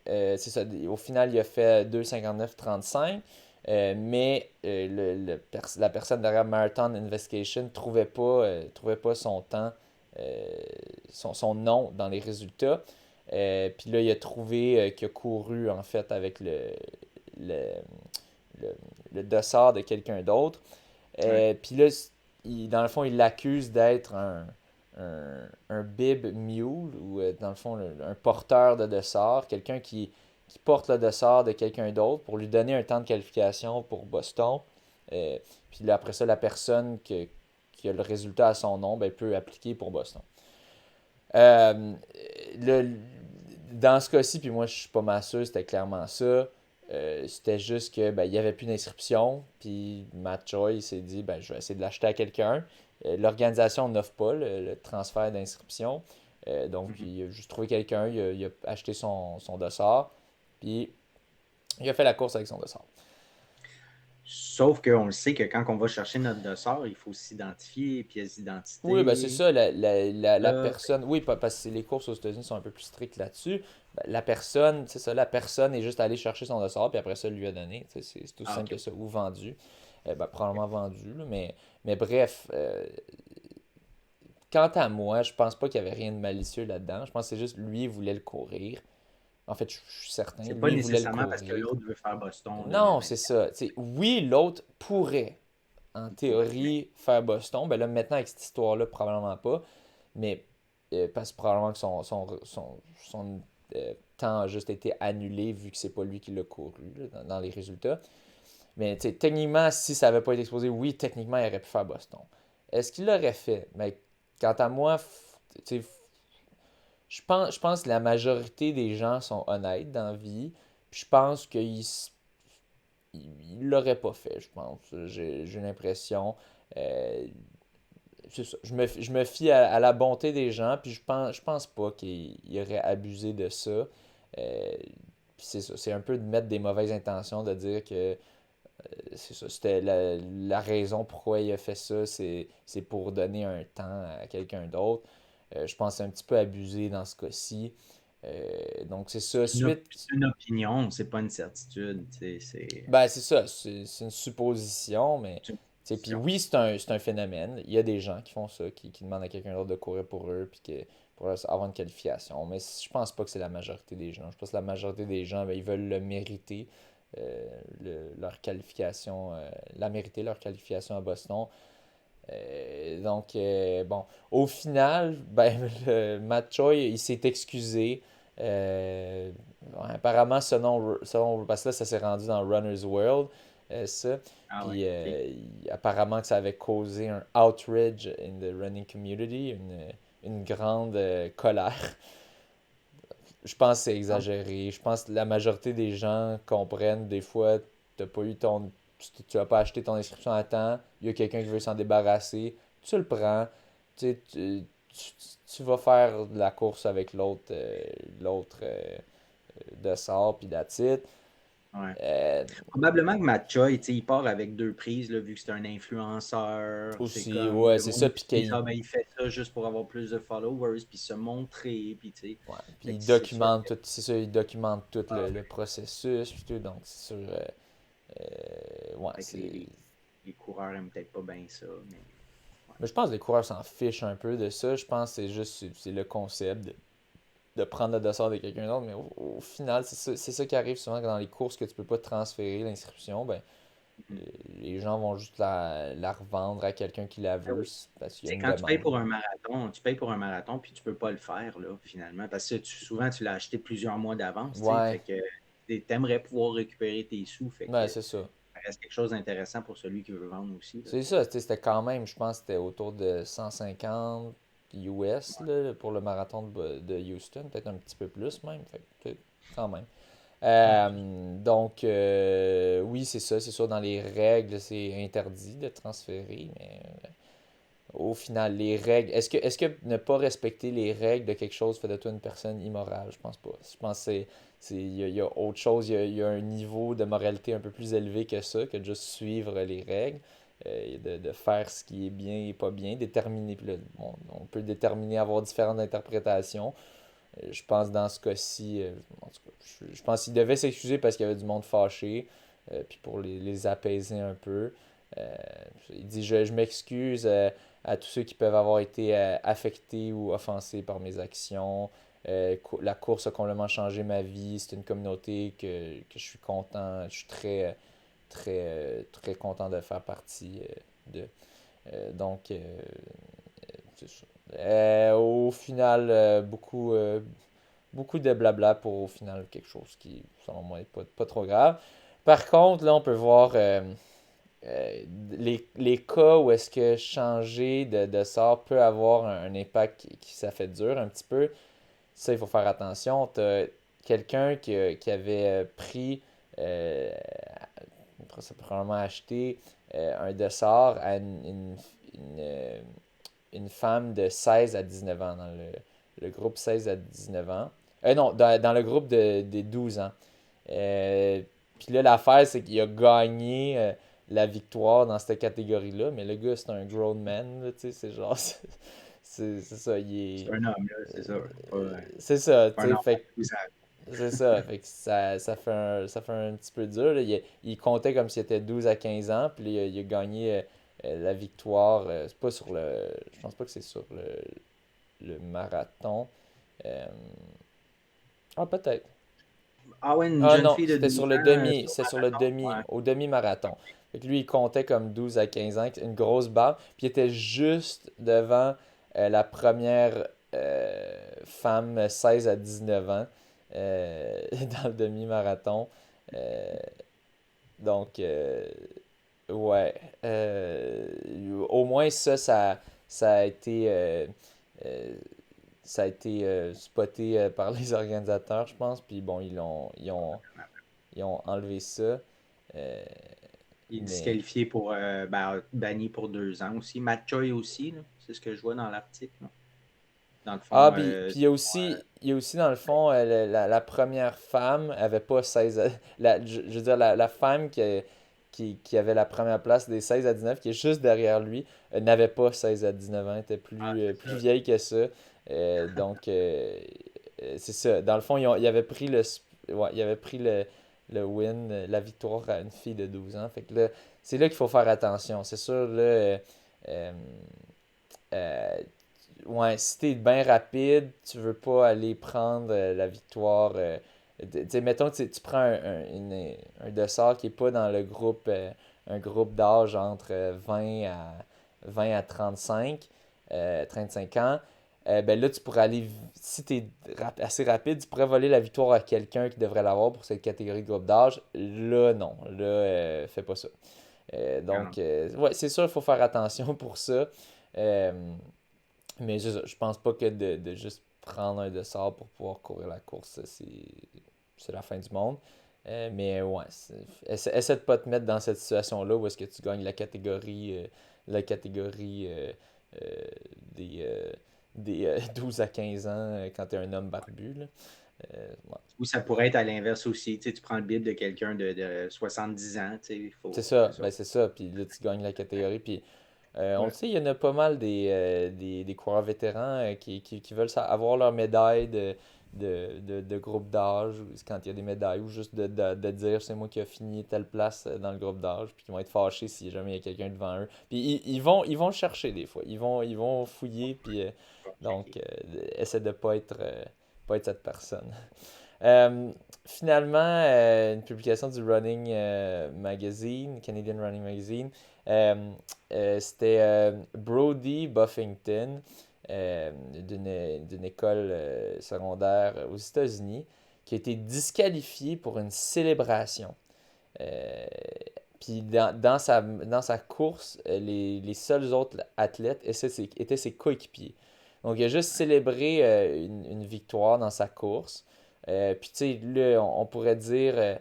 c'est ça, au final, il a fait 2,59,35. Mais la personne derrière Marathon Investigation trouvait pas son temps, son nom dans les résultats. Puis là, il a trouvé qu'il a couru en fait avec le, le, le dossard de quelqu'un d'autre. Ouais. Puis là, dans le fond, il l'accuse d'être un bib mule, ou dans le fond, un porteur de dossard, quelqu'un qui porte le dossard de quelqu'un d'autre pour lui donner un temps de qualification pour Boston. Puis là, après ça, la personne qui a le résultat à son nom ben, peut appliquer pour Boston. Euh, le- dans ce cas-ci, puis moi je suis pas mal sûr, c'était clairement ça. C'était juste que ben, il n'y avait plus d'inscription. Puis Matt Choi s'est dit ben, je vais essayer de l'acheter à quelqu'un. L'organisation n'offre pas le transfert d'inscription. Donc Mhm. il a juste trouvé quelqu'un, il a acheté son dossard. Puis il a fait la course avec son dossard. Sauf qu'on le sait que quand on va chercher notre dossard, il faut s'identifier, pièce Oui, ben c'est d'identité. ça, la Là, personne, oui, parce que les courses aux États-Unis sont un peu plus strictes là-dessus. Ben, la personne, c'est ça, la personne est juste allée chercher son ressort, puis après ça, lui a donné. Tu sais, c'est aussi simple OK. que ça, ou vendu. Ben, probablement vendu, là, mais bref, quant à moi, je pense pas qu'il y avait rien de malicieux là-dedans. Je pense que c'est juste lui, il voulait le courir. En fait, je suis certain, C'est pas lui, il voulait le nécessairement parce que courir. l'autre veut faire Boston de Non, même c'est manière. ça. Tu sais, oui, l'autre pourrait, en Il pourrait, mais théorie, faire Boston. Ben là, maintenant, avec cette histoire-là, probablement pas. Mais parce que probablement que son temps a juste été annulé vu que c'est pas lui qui l'a couru là, dans les résultats. Mais tu sais, techniquement, si ça avait pas été exposé, oui, techniquement, il aurait pu faire Boston. Est-ce qu'il l'aurait fait? Mais quant à moi, tu sais, je pense que la majorité des gens sont honnêtes dans la vie. Puis je pense qu'il l'aurait pas fait, je pense. J'ai l'impression. Euh, c'est ça. Je me fie à la bonté des gens, puis je pense pas qu'il aurait abusé de ça. Puis c'est ça. C'est un peu de mettre des mauvaises intentions, de dire que c'est ça. C'était la raison pourquoi il a fait ça, c'est pour donner un temps à quelqu'un d'autre. Je pense que c'est un petit peu abusé dans ce cas-ci. Donc c'est ça. c'est une opinion, c'est pas une certitude. Ben, c'est ça, c'est une supposition, mais C'est une tu sais, puis position. oui, c'est un phénomène. Il y a des gens qui font ça, qui demandent à quelqu'un d'autre de courir pour eux, puis pour avoir une qualification. Mais je pense pas que c'est la majorité des gens. Je pense que la majorité des gens, ben, ils veulent le mériter, leur qualification, la mériter, leur qualification à Boston. Donc, bon, au final, ben, Matt Choi, il s'est excusé. Ouais, apparemment, parce que là, ça s'est rendu dans Runner's World, ça. Ah ouais, Puis, ok. apparemment que ça avait causé un outrage in the running community, une grande colère. Je pense que c'est Ah, exagéré. Je pense que la majorité des gens comprennent des fois, t'as pas eu tu as pas acheté ton inscription à temps, il y a quelqu'un qui veut s'en débarrasser, tu le prends, tu sais, tu vas faire de la course avec l'autre de sort, puis that's it. ouais. Euh, Probablement que Matt Choi, tu sais, il part avec deux prises, là, vu que c'est un influenceur. C'est aussi, comme ouais, le c'est ça, monde puis qui dit, ah ben il fait ça juste pour avoir plus de followers, puis se montrer, puis tu sais. ouais, puis Fait il que c'est sûr documente que tout, c'est ça, il documente tout ah, le processus, puis tout, donc c'est sûr, ouais, fait que les coureurs aiment peut-être pas bien ça, mais ouais. Mais je pense que les coureurs s'en fichent un peu de ça. Je pense que c'est juste c'est le concept de prendre le dossard de quelqu'un d'autre. Mais au final, c'est ça qui arrive souvent dans les courses que tu peux pas transférer l'inscription. Ben, Mhm. les gens vont juste la revendre à quelqu'un qui la Ben veut oui. parce qu'il y a C'est une quand tu payes demande. pour un marathon, tu payes pour un marathon, puis tu peux pas le faire, là, finalement, parce que souvent, tu l'as acheté plusieurs mois d'avance, tu sais, Ouais, fait que t'aimerais pouvoir récupérer tes sous, fait ouais, que c'est ça. ça reste quelque chose d'intéressant pour celui qui veut vendre aussi, là, C'est tu sais. ça, c'était quand même, je pense que c'était autour de 150 US là, pour le marathon de Houston, peut-être un petit peu plus même. Fait que, quand même. Ouais, c'est ça. Donc, oui, c'est ça. C'est sûr, dans les règles, c'est interdit de transférer, mais au final, les règles. Est-ce que ne pas respecter les règles de quelque chose fait de toi une personne immorale? Je pense pas. Je pense que il y a autre chose. Il y a un niveau de moralité un peu plus élevé que ça, que de juste suivre les règles, et de faire ce qui est bien et pas bien, déterminer. Puis là, on peut déterminer, avoir différentes interprétations. Je pense dans ce cas-ci, en tout cas, je pense qu'il devait s'excuser parce qu'il y avait du monde fâché, puis pour les apaiser un peu. Euh, il dit je m'excuse à tous ceux qui peuvent avoir été affectés ou offensés par mes actions. La course a complètement changé ma vie. C'est une communauté que je suis content, je suis très, très, très content de faire partie de. Donc, c'est ça. Au final, beaucoup de blabla pour au final quelque chose qui, selon moi, n'est pas trop grave. Par contre, là, on peut voir les cas où est-ce que changer de sort peut avoir un impact ça fait dur un petit peu. Ça, il faut faire attention. Tu as quelqu'un qui avait pris, euh, ça peut probablement acheter un dessert à une femme de 16 à 19 ans dans le groupe 16 à 19 ans. Non, dans le groupe des 12 ans. Puis là, l'affaire, c'est qu'il a gagné la victoire dans cette catégorie-là, mais le gars, c'est un grown man, là, tu sais, c'est genre, c'est ça, il C'est est... un homme, là, c'est ça. C'est ça, tu Pas un sais, enfant fait de 12 ans. c'est ça, fait que ça fait un petit peu dur, là. Il comptait comme s'il était 12 à 15 ans, puis il a gagné la victoire, c'est pas sur le... Je pense pas que c'est sur le marathon. Euh, Ah, peut-être. Ah ouais, une Ah jeune non, fille de c'était 12 sur le ans demi, sur c'est sur le marathon. demi, Ouais. au demi-marathon. Fait que lui, il comptait comme 12 à 15 ans, une grosse barre, puis il était juste devant la première femme 16 à 19 ans dans le demi-marathon. Euh, donc, ouais. Au moins, ça a été, euh, ça a été spoté par les organisateurs, je pense. Puis bon, ils ont enlevé ça. Euh, Il est mais. disqualifié pour banni pour 2 ans aussi. Matt Choi aussi, là. C'est ce que je vois dans l'article, là. Dans le Ah, fond, puis il y a aussi, dans le fond, la première femme avait pas 16 à... je veux dire, la femme qui avait la première place des 16 à 19, qui est juste derrière lui, n'avait pas 16 à 19 ans, était c'est plus ça. vieille que ça. Donc, c'est ça. Dans le fond, il avait pris ouais, il avait pris le win, la victoire à une fille de 12 ans. Fait que là, c'est là qu'il faut faire attention. C'est sûr, là, euh, euh, ouais, si t'es bien rapide, tu veux pas aller prendre la victoire. Tu sais, mettons que tu prends un dossard qui est pas dans le groupe, un groupe d'âge entre 20 à 35 ans. Ben là, tu pourrais aller, si tu es assez rapide, tu pourrais voler la victoire à quelqu'un qui devrait l'avoir pour cette catégorie de groupe d'âge. Là, non. Là, fais pas ça. Non, non. Ouais, c'est sûr, il faut faire attention pour ça. Euh, mais je pense pas que de juste prendre un dossard pour pouvoir courir la course, c'est la fin du monde. Mais ouais, essaie de pas te mettre dans cette situation-là où est-ce que tu gagnes la catégorie euh, des, 12 à 15 ans quand tu es un homme barbu, là. Ouais. Ou ça pourrait être à l'inverse aussi. Tu sais, tu prends le bib de quelqu'un de 70 ans. Tu sais, C'est c'est ça, ça. ben c'est ça. Puis là, tu gagnes la catégorie. Puis on le Ouais. sait, il y en a pas mal des coureurs vétérans qui veulent avoir leur médaille de groupe d'âge, quand il y a des médailles, ou juste de dire c'est moi qui ai fini telle place dans le groupe d'âge, puis ils vont être fâchés si jamais il y a quelqu'un devant eux. Puis ils vont le chercher des fois. Ils vont fouiller, puis Bon, donc checker. essaie de pas être cette personne. Finalement, une publication du Running Magazine, Canadian Running Magazine, c'était Brody Buffington d'une école secondaire aux États-Unis qui a été disqualifié pour une célébration. Euh, Puis dans sa course, les seuls autres athlètes étaient ses coéquipiers. Donc il a juste célébré une victoire dans sa course. Puis tu sais, là, on pourrait dire,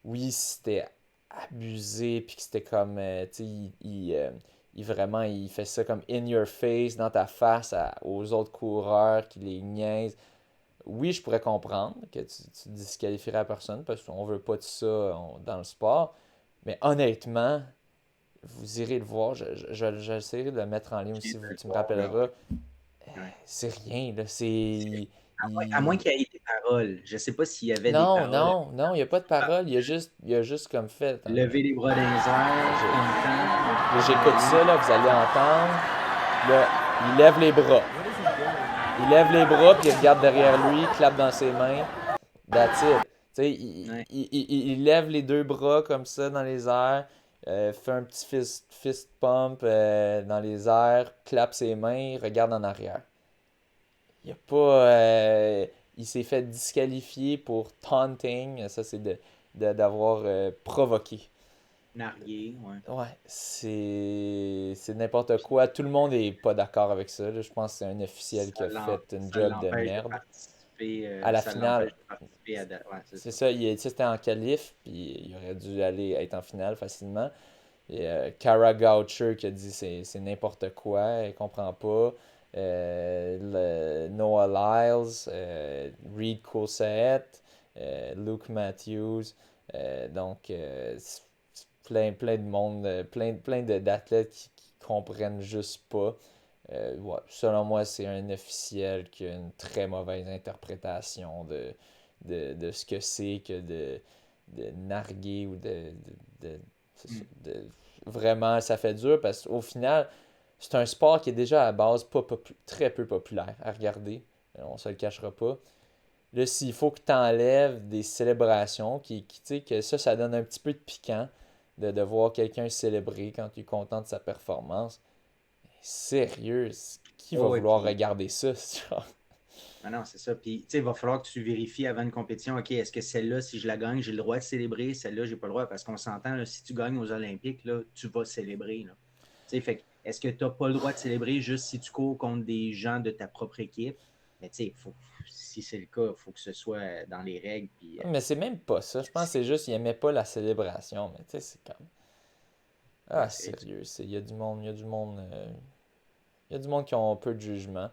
oui, c'était abusé, puis que c'était comme, tu sais, vraiment, il fait ça comme in your face, dans ta face, aux autres coureurs qui les niaisent. Oui, je pourrais comprendre que tu disqualifierais la personne parce qu'on veut pas de ça dans le sport. Mais honnêtement, vous irez le voir. J'essaierai de le mettre en ligne Je viens aussi. de le Tu me voir, là, rappelleras. ouais. Ouais. C'est rien, là. À moins qu'il y ait des paroles. Je ne sais pas s'il y avait des Non, paroles. non, non, il n'y a pas de parole. Il a juste comme fait. Attends, Lever les bras dans les airs, là, j'écoute ça, là, vous allez entendre. Là, il lève les bras. Il lève les bras, puis il regarde derrière lui, il clappe dans ses mains. That's it. Tu sais, Ouais. il lève les deux bras comme ça dans les airs, fait un petit fist pump dans les airs, clappe ses mains, regarde en arrière. Il y a pas. Il s'est fait disqualifier pour taunting. Ça, c'est d'avoir provoqué. Narguer, ouais. Ouais, c'est n'importe quoi. Tout le monde est pas d'accord avec ça, là. Je pense que c'est un officiel qui a fait une Ça job de l'empêche de merde. participer. À la Ça l'empêche finale, de participer à. Ouais, c'est c'est ça. ça, ça, c'était en qualif, puis il aurait dû aller être en finale facilement. Et Kara Goucher qui a dit c'est n'importe quoi, elle comprend pas. Noah Lyles, Reed Coulsett, Luke Matthews. Donc, plein de monde, d'athlètes qui comprennent juste pas. Ouais, selon moi, c'est un officiel qui a une très mauvaise interprétation de ce que c'est que de narguer ou c'est ça, vraiment, ça fait dur parce qu'au final, c'est un sport qui est déjà à la base très peu populaire à regarder. On se le cachera pas. Là, s'il faut que tu enlèves des célébrations, tu sais, que ça donne un petit peu de piquant de voir quelqu'un célébrer quand tu es content de sa performance. Sérieux, qui va Oh, et vouloir puis, regarder ça? ah non, c'est ça. Puis, tu sais, il va falloir que tu vérifies avant une compétition, OK, est-ce que celle-là, si je la gagne, j'ai le droit de célébrer, celle-là, j'ai pas le droit, parce qu'on s'entend, là, si tu gagnes aux Olympiques, là, tu vas célébrer, là. Tu sais, fait est-ce que tu n'as pas le droit de célébrer juste si tu cours contre des gens de ta propre équipe? Mais tu sais, si c'est le cas, il faut que ce soit dans les règles. Puis, Mais c'est même pas ça. Je pense que c'est juste qu'il aimait pas la célébration. Mais tu sais, c'est comme. ouais, Ah, sérieux, il y a du monde, il y a du monde qui ont peu de jugement.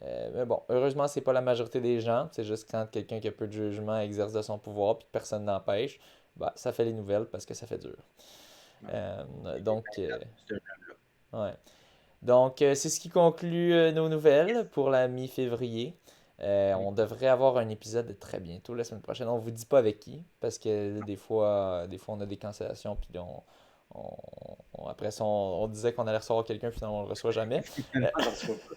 Mais bon, heureusement, c'est pas la majorité des gens. C'est juste quand quelqu'un qui a peu de jugement exerce de son pouvoir puis que personne n'empêche, bah, ça fait les nouvelles parce que ça fait dur. ouais, Donc, c'est un jeune-là. ouais. Donc, c'est ce qui conclut nos nouvelles pour la mi-février. Oui. On devrait avoir un épisode très bientôt, la semaine prochaine. On vous dit pas avec qui, parce que des fois on a des cancellations, puis après ça, on disait qu'on allait recevoir quelqu'un, finalement on le reçoit jamais. Finalement, j'en reçois pas.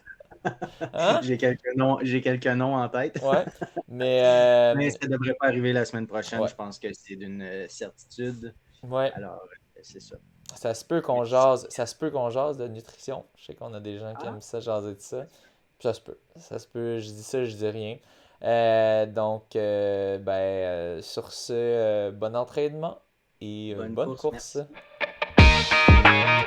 Hein? J'ai quelques noms en tête. Ouais, mais Mais ça ne devrait pas arriver la semaine prochaine. ouais, Je pense que c'est d'une certitude. ouais. Alors, c'est ça. Ça se peut qu'on jase de nutrition. Je sais qu'on a des gens qui Ah, aiment ça, jaser de ça. Puis ça se peut. Ça se peut. Je dis ça, je dis rien. Donc, sur ce, bon entraînement et bonne bonne course, course. merci.